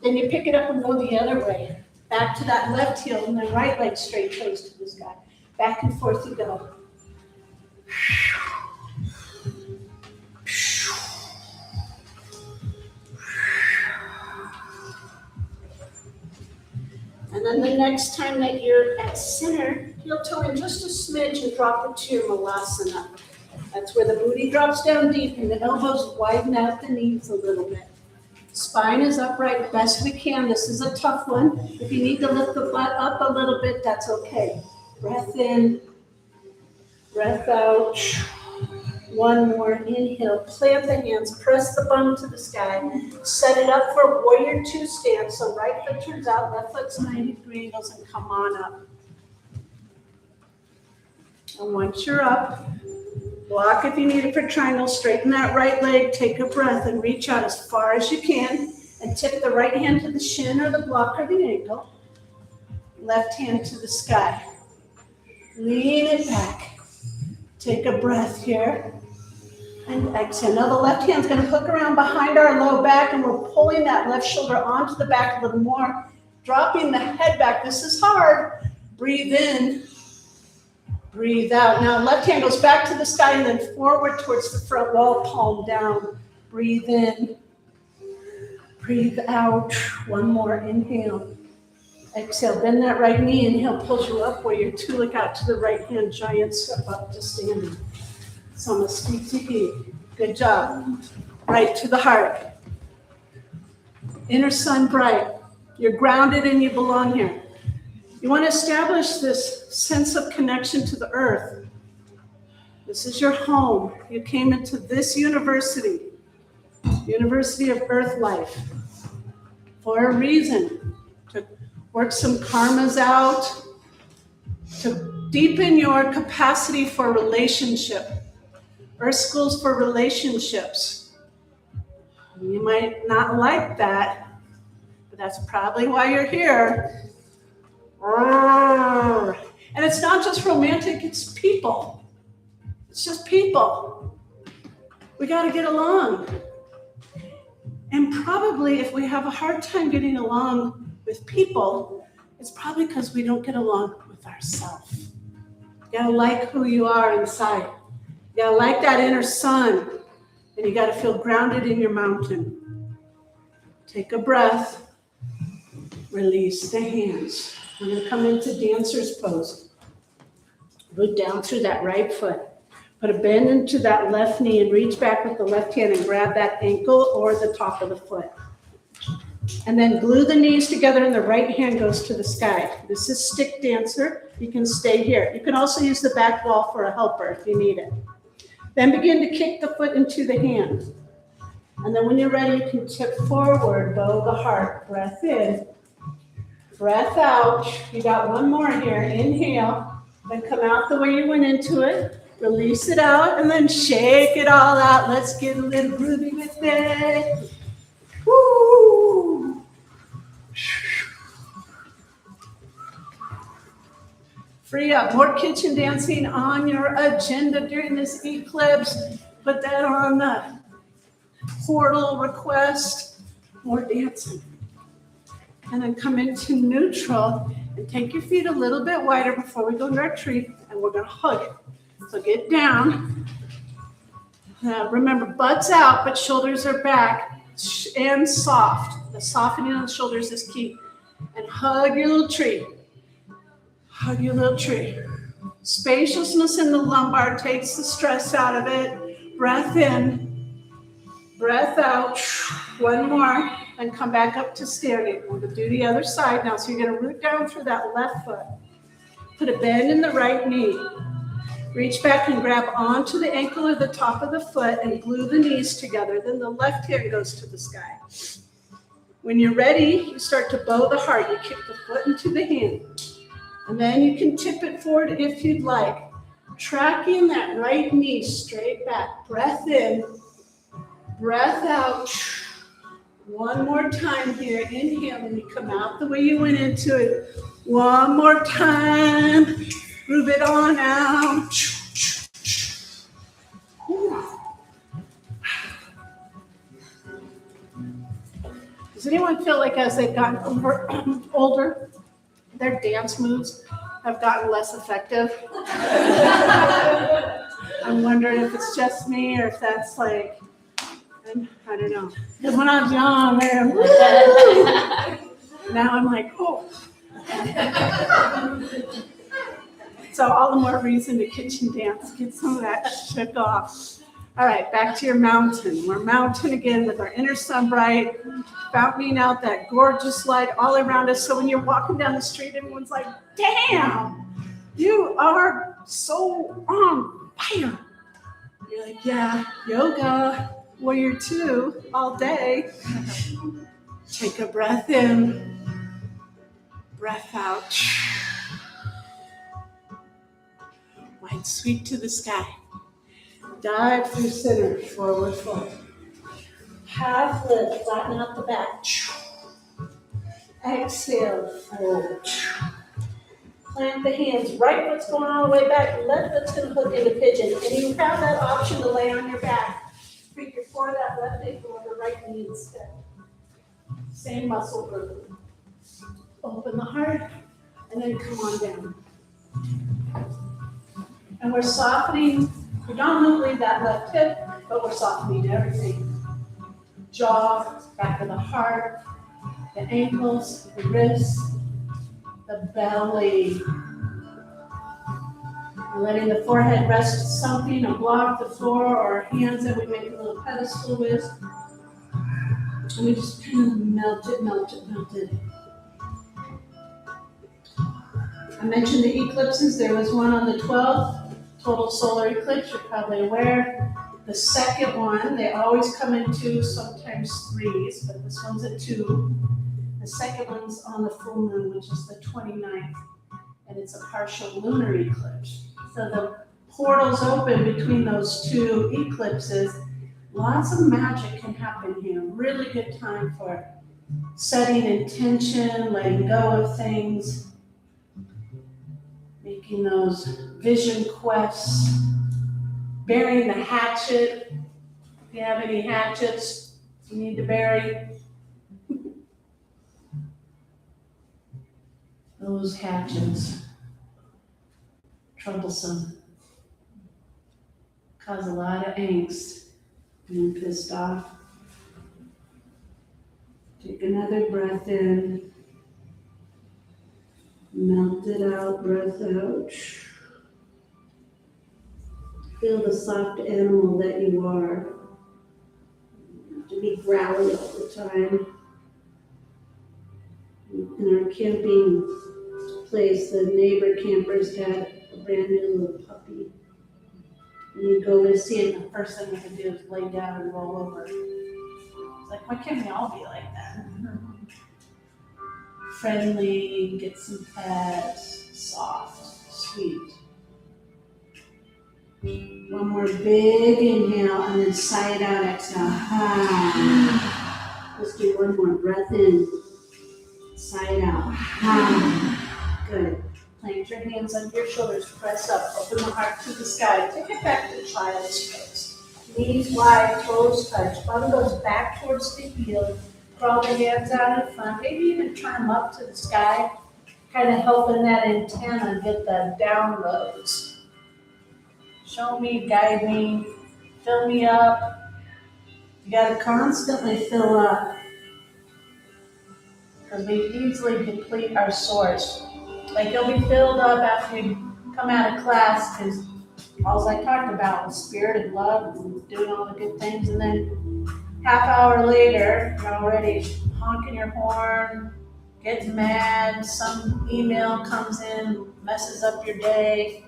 Then you pick it up and go the other way. Back to that left heel, and then right leg straight, toes to the sky. Back and forth you go. And then the next time that you're at center, heel toe in just a smidge and drop it to your malasana. That's where the booty drops down deep and the elbows widen out the knees a little bit. Spine is upright best we can. This is a tough one. If you need to lift the butt up a little bit, that's okay. Breath in, breath out. One more, inhale, plant the hands, press the bum to the sky, set it up for warrior two stance. So right foot turns out, left foot's 90-degree angles, and come on up. And once you're up, block if you need it for triangle, straighten that right leg, take a breath and reach out as far as you can and tip the right hand to the shin or the block or the ankle. Left hand to the sky. Lean it back. Take a breath here and exhale. Now the left hand's going to hook around behind our low back and we're pulling that left shoulder onto the back a little more, dropping the head back. This is hard. Breathe in. Breathe out. Now left hand goes back to the sky and then forward towards the front wall, palm down. Breathe in. Breathe out. One more. Inhale. Exhale. Bend that right knee. Inhale. Pulls you up where your two look out to the right hand. Giant step up to standing. Samasthiti. Good job. Right to the heart. Inner sun bright. You're grounded and you belong here. You want to establish this sense of connection to the earth. This is your home. You came into this university, University of Earth Life, for a reason, to work some karmas out, to deepen your capacity for relationship. Earth School's for relationships. You might not like that, but that's probably why you're here. And it's not just romantic, it's people. It's just people. We got to get along. And probably if we have a hard time getting along with people, it's probably because we don't get along with ourselves. You got to like who you are inside. You got to like that inner sun. And you got to feel grounded in your mountain. Take a breath. Release the hands. We're going to come into dancer's pose. Root down through that right foot. Put a bend into that left knee and reach back with the left hand and grab that ankle or the top of the foot. And then glue the knees together and the right hand goes to the sky. This is stick dancer. You can stay here. You can also use the back wall for a helper if you need it. Then begin to kick the foot into the hand. And then when you're ready, you can tip forward, bow the heart. Breath in. Breath out. You got one more here. Inhale. Then come out the way you went into it. Release it out. And then shake it all out. Let's get a little groovy with it. Woo! Free up. More kitchen dancing on your agenda during this eclipse. Put that on the portal request. More dancing. And then come into neutral and take your feet a little bit wider before we go into our tree, and we're going to hug. So get down. Remember, butts out, but shoulders are back and soft. The softening of the shoulders is key. And hug your little tree. Hug your little tree. Spaciousness in the lumbar takes the stress out of it. Breath in. Breath out. One more. And come back up to standing. We're going to do the other side now. So you're going to root down through that left foot. Put a bend in the right knee. Reach back and grab onto the ankle or the top of the foot and glue the knees together. Then the left hand goes to the sky. When you're ready, you start to bow the heart. You kick the foot into the hand. And then you can tip it forward if you'd like. Tracking that right knee straight back. Breath in. Breath out. One more time here. Inhale, and you come out the way you went into it. One more time. Groove it on out. Does anyone feel like as they've gotten older, their dance moves have gotten less effective? I'm wondering if it's just me or if that's like, I don't know. Because when I was young, man, now I'm like, oh. So all the more reason to kitchen dance. Get some of that shook off. All right, back to your mountain. We're mountain again with our inner sun bright, fountaining out that gorgeous light all around us. So when you're walking down the street, everyone's like, damn, you are so on fire. You're like, yeah, yoga, warrior two, all day. Take a breath in, breath out. Wide sweep to the sky. Dive through center, forward fold. Half lift, flatten out the back. Exhale, fold. Plant the hands, right foot's going all the way back, left foot's gonna hook into pigeon. And you have that option to lay on your back. Figure for that left ankle or the right knee instead. Same muscle group. Open the heart, and then come on down. And we're softening predominantly that left hip, but we're softening everything. Jaw, back of the heart, the ankles, the wrists, the belly. We're letting the forehead rest something, a block, the floor, or hands that we make a little pedestal with. And we just kind of melt it. I mentioned the eclipses. There was one on the 12th, total solar eclipse, you're probably aware. The second one, they always come in 2, sometimes 3s, but this one's a 2. The second one's on the full moon, which is the 29th, and it's a partial lunar eclipse. So the portals open between those 2 eclipses. Lots of magic can happen here. Really good time for setting intention, letting go of things, making those vision quests, burying the hatchet. If you have any hatchets you need to bury, those hatchets, troublesome, cause a lot of angst, being pissed off. Take another breath in, melt it out, breath out. Feel the soft animal that you are. You don't have to be growly all the time. In our camping place, the neighbor campers had a brand new little puppy. And you go to see it, and the first thing you can do is lay down and roll over. It's like, why can't we all be like that? Friendly, get some pets, soft, sweet. One more big inhale, and then sigh it out, exhale. Let's do one more. Breath in, sigh it out. Good. Plant your hands under your shoulders, press up, open the heart to the sky. Take it back to child's pose. Knees wide, toes touch. Bum goes back towards the heel. Crawl the hands out in front. Maybe even turn them up to the sky. Kind of helping that antenna get the downloads. Show me, guide me, fill me up. You gotta constantly fill up, because we easily deplete our source. Like you'll be filled up after you come out of class, because all I talked about was spirit and love and doing all the good things, and then half hour later, you're already honking your horn, getting mad, some email comes in, messes up your day,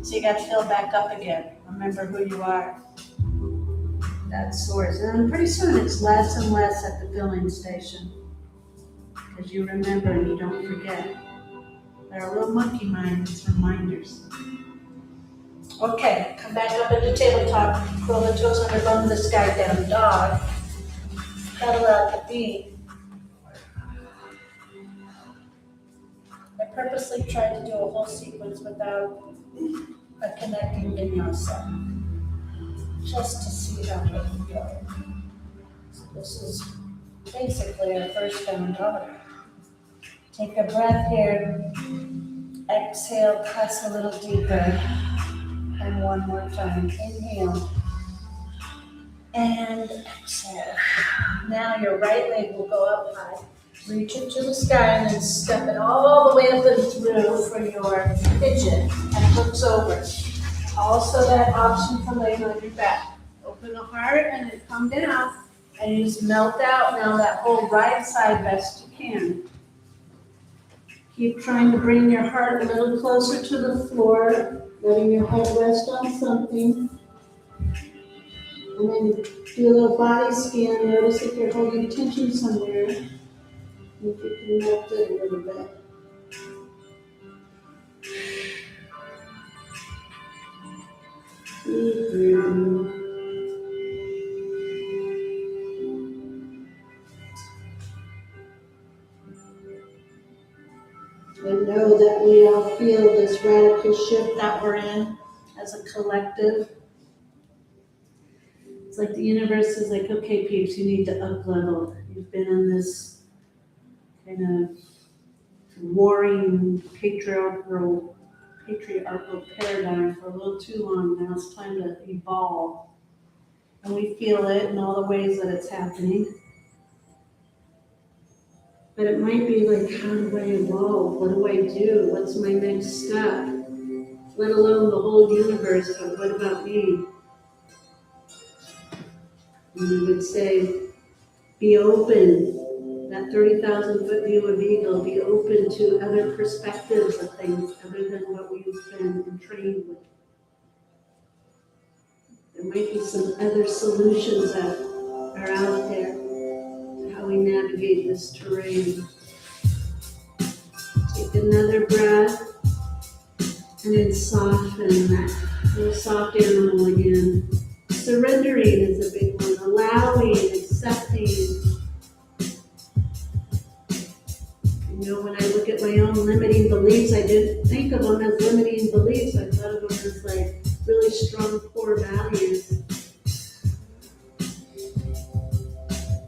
so you got to fill back up again. Remember who you are. That's source. And then pretty soon it's less and less at the filling station, because you remember and you don't forget. There are little monkey minds, reminders. Okay, come back up into tabletop. Curl the toes under, bum the sky down. Dog. Pedal out the feet. I purposely tried to do a whole sequence without a connecting vinyasa, just to see how it would go. So this is basically our first down dog. Take a breath here. Exhale, press a little deeper. And one more time. Inhale. And exhale. Now your right leg will go up high. Reach it to the sky and then step it all the way up and through for your pigeon and hooks over. Also that option for laying on your back. Open the heart and then come down and you just melt out now that whole right side best you can. Keep trying to bring your heart a little closer to the floor, letting your head rest on something. And then do a little body scan. Notice if you're holding tension somewhere. And if you can melt it a little bit. Keep breathing. And know that we all feel this radical shift that we're in as a collective. It's like the universe is like, okay, peeps, you need to up level. You've been in this kind of warring patriarchal paradigm for a little too long. Now it's time to evolve. And we feel it in all the ways that it's happening. But it might be like, how do I evolve? What do I do? What's my next step? Let alone the whole universe, but what about me? And we would say, be open. That 30,000 foot view of Eagle, be open to other perspectives of things other than what we've been trained with. There might be some other solutions that are out there to how we navigate this terrain. Take another breath and then soften that little soft animal again. Surrendering is a big one. Allowing, accepting. When I look at my own limiting beliefs, I didn't think of them as limiting beliefs. I thought of them as like really strong core values.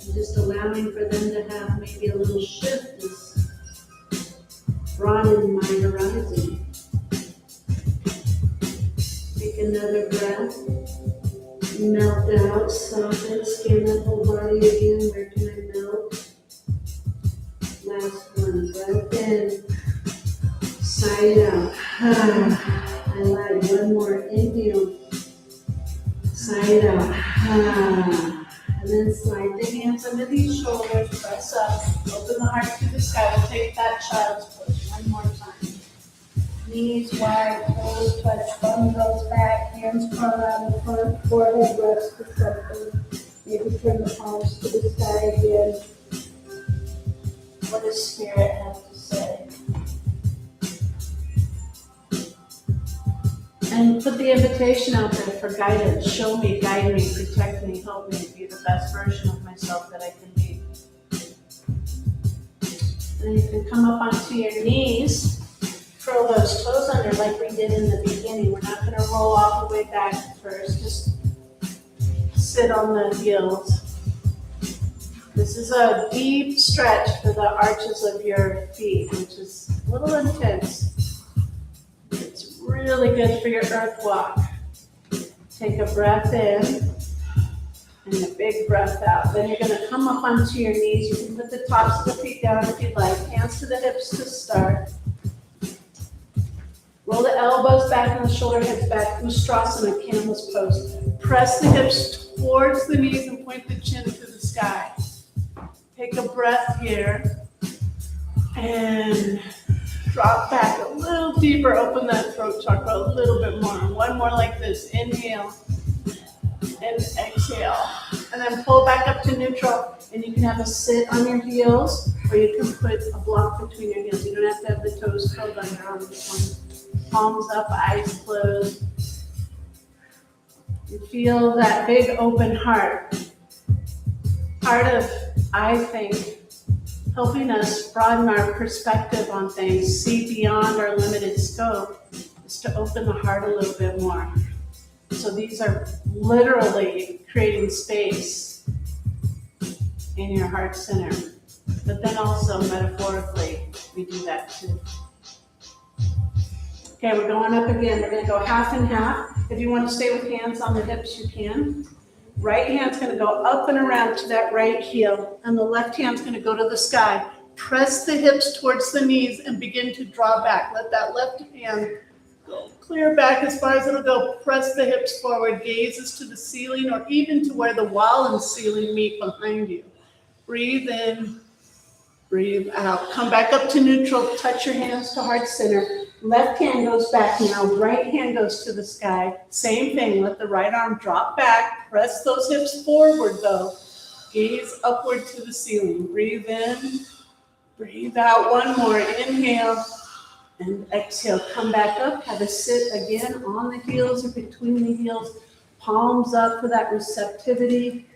And just allowing for them to have maybe a little shift has broadened my horizon. Take another breath. Melt out, soften, scan that whole body again. Where can I melt? Last one, breath in, sigh it out. I like one more, inhale, sigh it out. And then slide the hands under these shoulders, press up, open the heart to the sky. We'll take that child's pose one more time. Knees wide, toes touch, bum goes back, hands curl out in front, forehead rests to something. Maybe turn the palms to the sky again. What does Spirit have to say? And put the invitation out there for guidance. Show me, guide me, protect me, help me be the best version of myself that I can be. And you can come up onto your knees, curl those toes under like we did in the beginning. We're not going to roll all the way back first. Just sit on the heels. This is a deep stretch for the arches of your feet, which is a little intense. It's really good for your earth walk. Take a breath in and a big breath out. Then you're going to come up onto your knees. You can put the tops of the feet down if you'd like. Hands to the hips to start. Roll the elbows back and the shoulder heads back. Gustafson, camel's pose. Press the hips towards the knees and point the chin to the sky. Take a breath here and drop back a little deeper. Open that throat chakra a little bit more. One more like this. Inhale and exhale. And then pull back up to neutral. And you can have a sit on your heels, or you can put a block between your heels. You don't have to have the toes curled under on this one. Palms up, eyes closed. You feel that big open heart. Part of, I think, helping us broaden our perspective on things, see beyond our limited scope, is to open the heart a little bit more. So these are literally creating space in your heart center. But then also metaphorically, we do that too. Okay, we're going up again. We're going to go half and half. If you want to stay with hands on the hips, you can. Right hand's going to go up and around to that right heel, and the left hand's going to go to the sky. Press the hips towards the knees and begin to draw back. Let that left hand go clear back as far as it'll go. Press the hips forward, gazes to the ceiling or even to where the wall and ceiling meet behind you. Breathe in, Breathe out. Come back up to neutral. Touch your hands to heart center. Left hand goes back now. Right hand goes to the sky. Same thing. Let the right arm drop back. Press those hips forward though. Gaze upward to the ceiling. Breathe in. Breathe out. One more. Inhale and exhale. Come back up. Have a sit again on the heels or between the heels. Palms up for that receptivity.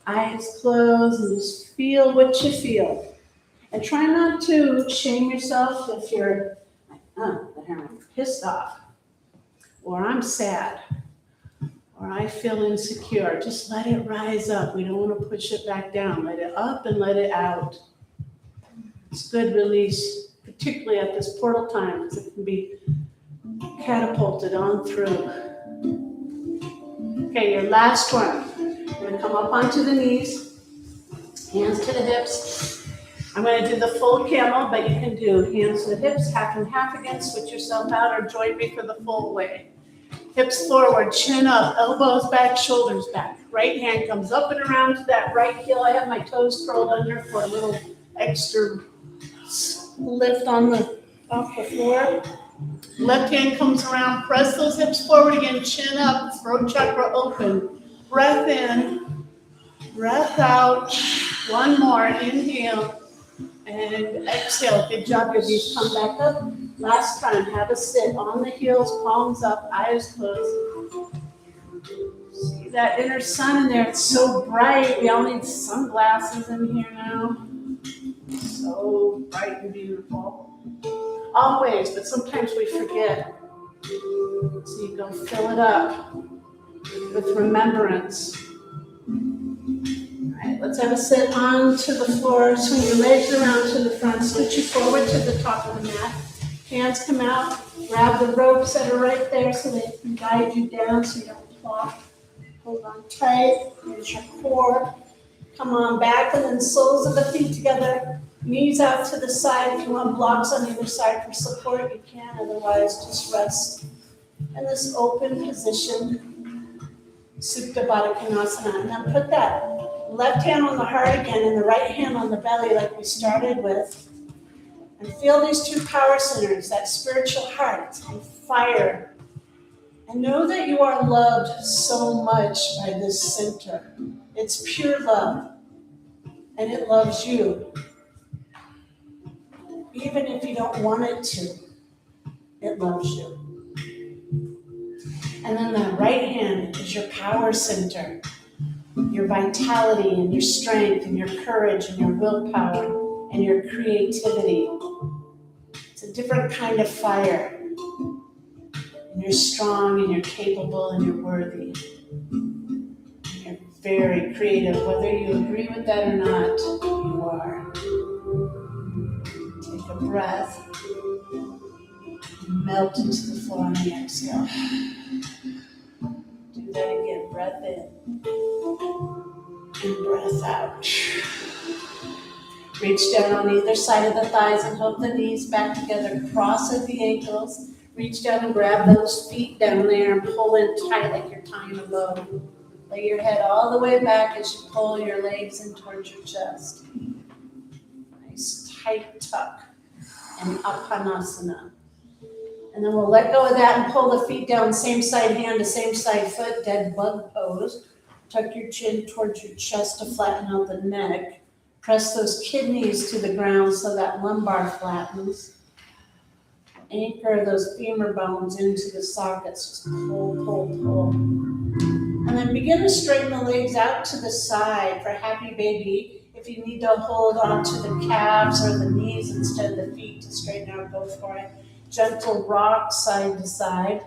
Eyes closed and just feel what you feel. And try not to shame yourself if you're like, oh, I'm pissed off, or I'm sad, or I feel insecure. Just let it rise up. We don't want to push it back down. Let it up and let it out. It's good release, particularly at this portal time, because it can be catapulted on through. Okay, your last one. You're going to come up onto the knees, hands to the hips. I'm going to do the full camel, but you can do hands to the hips, half and half again, switch yourself out, or join me for the full way. Hips forward, chin up, elbows back, shoulders back. Right hand comes up and around to that right heel. I have my toes curled under for a little extra lift off the floor. Left hand comes around, press those hips forward again, chin up, throat chakra open. Breath in, breath out. One more, inhale. And exhale. Good job, your knees. Come back up. Last time, have a sit on the heels, palms up, eyes closed. See that inner sun in there? It's so bright. We all need sunglasses in here now. So bright and beautiful. Always, but sometimes we forget. So you go fill it up with remembrance. Let's have a sit onto the floor. Swing your legs around to the front. Switch you forward to the top of the mat. Hands come out. Grab the ropes that are right there so they can guide you down so you don't flop. Hold on tight. Here's your core. Come on back and then soles of the feet together. Knees out to the side. If you want blocks on either side for support, you can. Otherwise, just rest in this open position. Supta Baddha Konasana. And then put that left hand on the heart again and the right hand on the belly like we started with. And feel these two power centers, that spiritual heart and fire. And know that you are loved so much by this center. It's pure love. And it loves you. Even if you don't want it to, it loves you. And then the right hand is your power center. Your vitality and your strength and your courage and your willpower and your creativity. It's a different kind of fire. And you're strong and you're capable and you're worthy. And you're very creative. Whether you agree with that or not, you are. Take a breath. Melt into the floor on the exhale. Do that again. Breath in. And breath out. Reach down on either side of the thighs and hook the knees back together. Cross at the ankles. Reach down and grab those feet down there and pull in tight like you're tying a bow. Lay your head all the way back as you pull your legs in towards your chest. Nice tight tuck and Apanasana. And then we'll let go of that and pull the feet down, same side hand to same side foot, dead bug pose. Tuck your chin towards your chest to flatten out the neck. Press those kidneys to the ground so that lumbar flattens. Anchor those femur bones into the sockets. Just pull, pull, pull. And then begin to straighten the legs out to the side for happy baby. If you need to hold on to the calves or the knees instead of the feet to straighten out, go for it. Gentle rock side to side.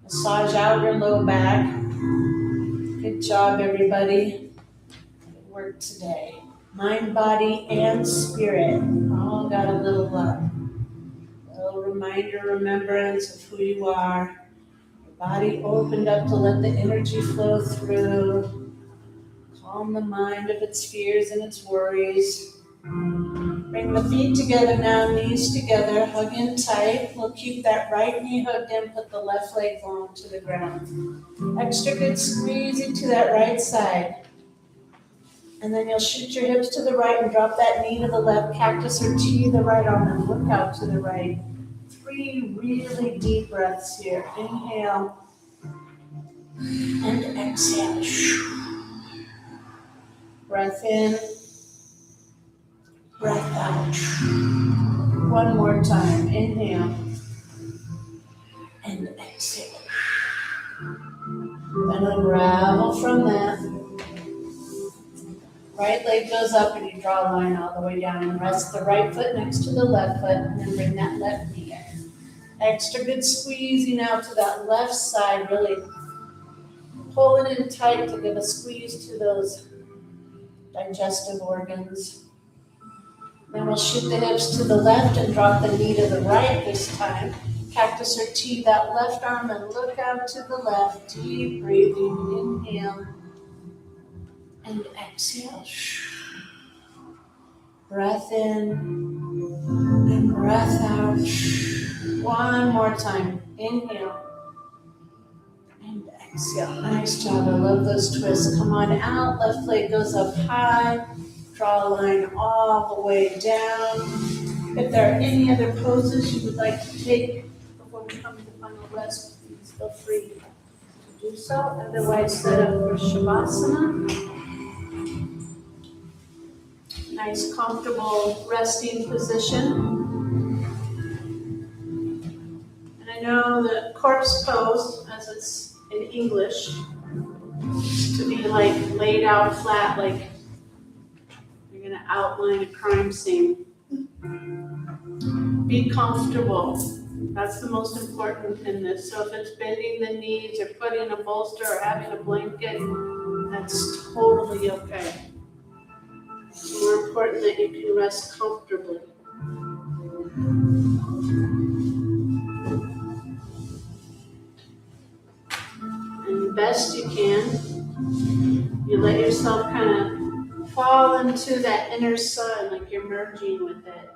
Massage out your low back. Good job, everybody. Good work today. Mind, body, and spirit all got a little love. A little reminder, remembrance of who you are. Your body opened up to let the energy flow through. Calm the mind of its fears and its worries. Bring the feet together now, knees together, hug in tight. We'll keep that right knee hugged in, put the left leg long to the ground. Extra good squeeze into that right side. And then you'll shoot your hips to the right and drop that knee to the left, cactus or T the right arm and look out to the right. 3 really deep breaths here. Inhale and exhale. Breath in, breath out. One more time. Inhale and exhale. Then unravel from that. Right leg goes up and you draw a line all the way down and rest the right foot next to the left foot and then bring that left knee in. Extra good squeezing out to that left side, really pulling in tight to give a squeeze to those digestive organs. Then we'll shoot the hips to the left and drop the knee to the right this time. Cactus or T that left arm and look out to the left. Deep breathing. Inhale and exhale. Breath in and breath out. One more time. Inhale and exhale. Nice job. I love those twists. Come on out. Left leg goes up high. Draw a line all the way down. If there are any other poses you would like to take before we come to final rest, please feel free to do so. Otherwise, set up for Shavasana. Nice, comfortable resting position. And I know the corpse pose, as it's in English, to be like laid out flat, like you're going to outline a crime scene. Be comfortable. That's the most important in this. So if it's bending the knees or putting a bolster or having a blanket, that's totally okay. It's more important that you can rest comfortably. And best you can, you let yourself kind of fall into that inner sun, like you're merging with it.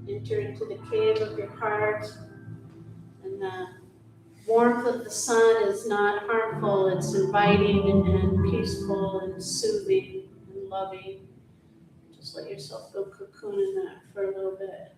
Enter into the cave of your heart, and the warmth of the sun is not harmful. It's inviting and peaceful and soothing and loving. Just let yourself go cocoon in that for a little bit.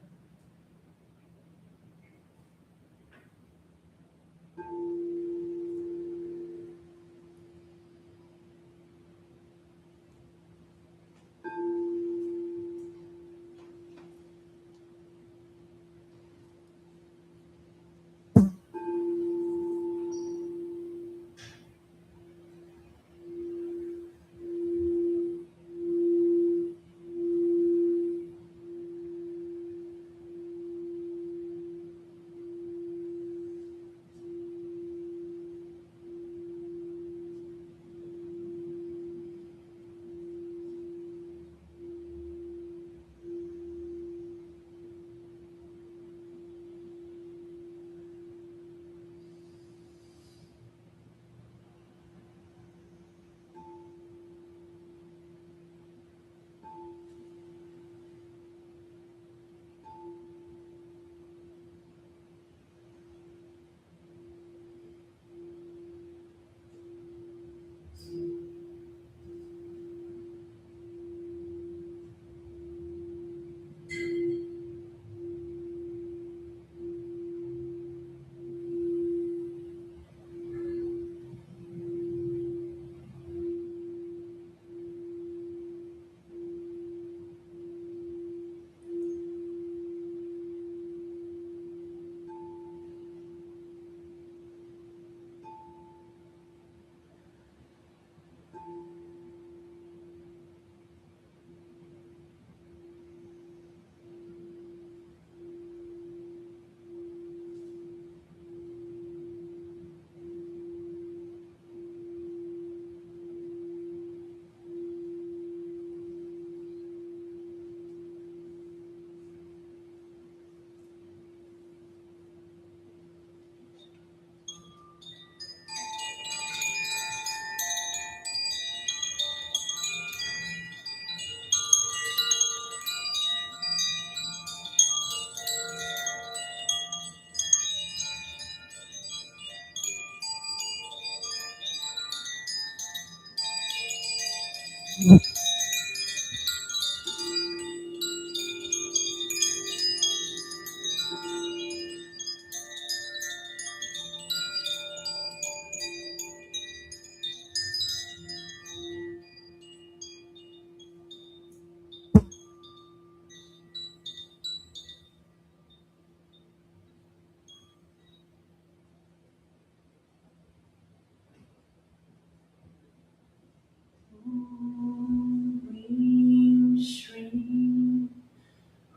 Reem, shreem,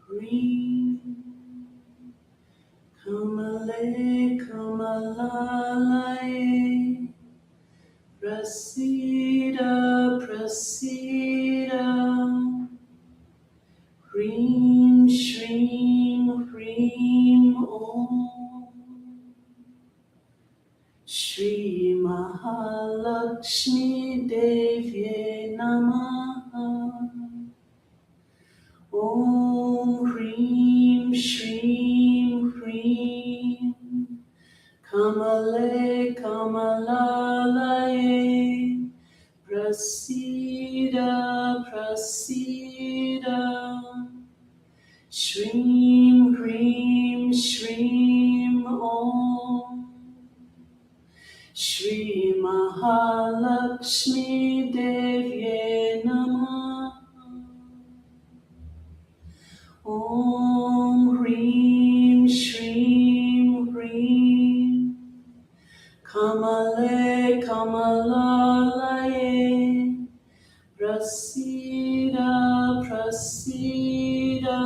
reem. Kamale, kamalalaye. Prasida, prasida. Reem, shreem, reem, om. Shri Mahalakshmi Devye Namaha. Om Hreem Shreem Hreem Kamale Kamalalaye Prasida Prasida Shreem Hreem Shreem Om Shri Mahalakshmi Devye Namaha. Om Hreem Shreem Hreem Kamale Kamalalaye Prasida Prasida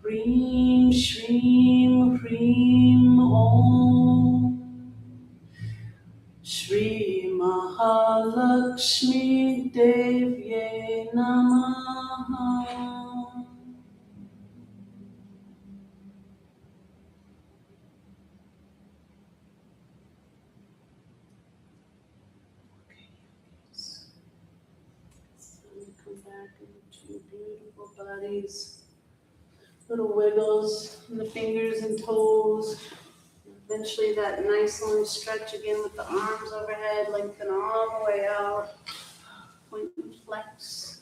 Hreem Shreem Hreem Om Shri Mahalakshmi Devye Namaha. So come back into your beautiful bodies. Little wiggles in the fingers and toes. Eventually that nice long stretch again with the arms overhead, lengthen all the way out. Point and flex.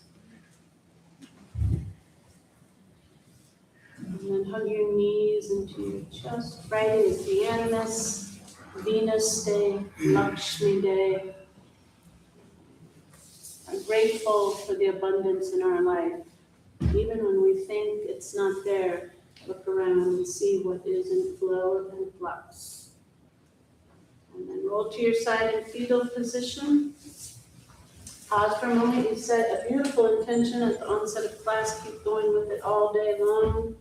And then hug your knees into your chest. Friday is the Venus, Venus day, Lakshmi day. I'm grateful for the abundance in our life. Even when we think it's not there, look around and see what is in flow and flux. And then roll to your side in fetal position. Pause for a moment. You set a beautiful intention at the onset of class. Keep going with it all day long.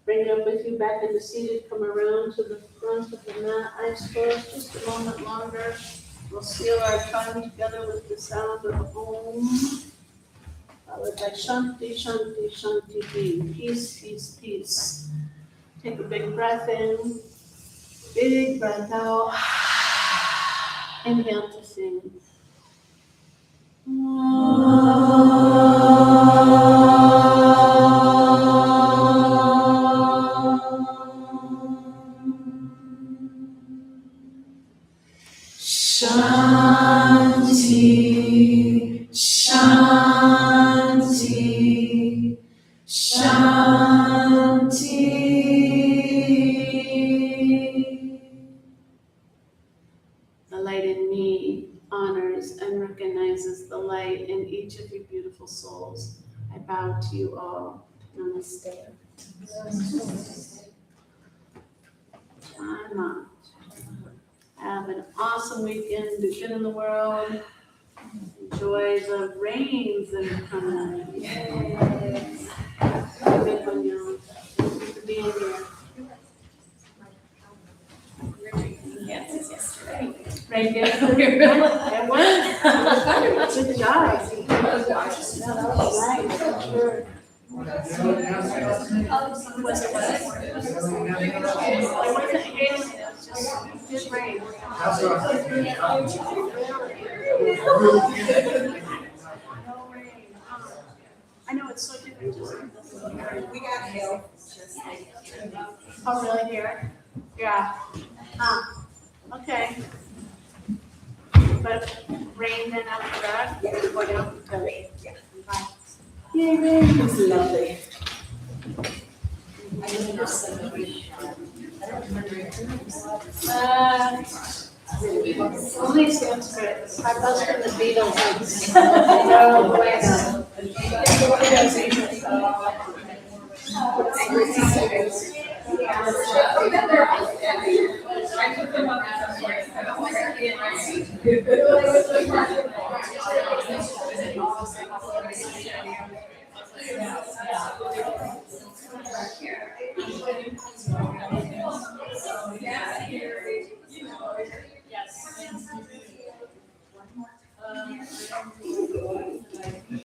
Bring it up with you back into seated. Come around to the front of the mat. Eyes closed just a moment longer. We'll seal our time together with the sound of Om. Followed by Shanti, Shanti, Shanti, peace, peace, peace. Take a big breath in. Big breath out. Inhale to sing. Shanti, Shanti, Shanti. The light in me honors and recognizes the light in each of you beautiful souls. I bow to you all. Namaste. Chama. Have an awesome weekend. Do good in the world. Enjoy the rains that are coming. Yay. Have a good one, y'all. Thank you for being here. Yes, yesterday. Right there. It was. Good job. That was nice, for sure. It wasn't hailing, it was just good rain. No rain. I know it's so different just in this little area. We got hail, just like. Oh, really, here? Yeah. Okay. but rain then after that? Yeah, we're going down to rain, yeah. Yay, rain, it's lovely. I didn't know somebody. I don't remember. Only Sanskrit. My husband, the Beatles. No way.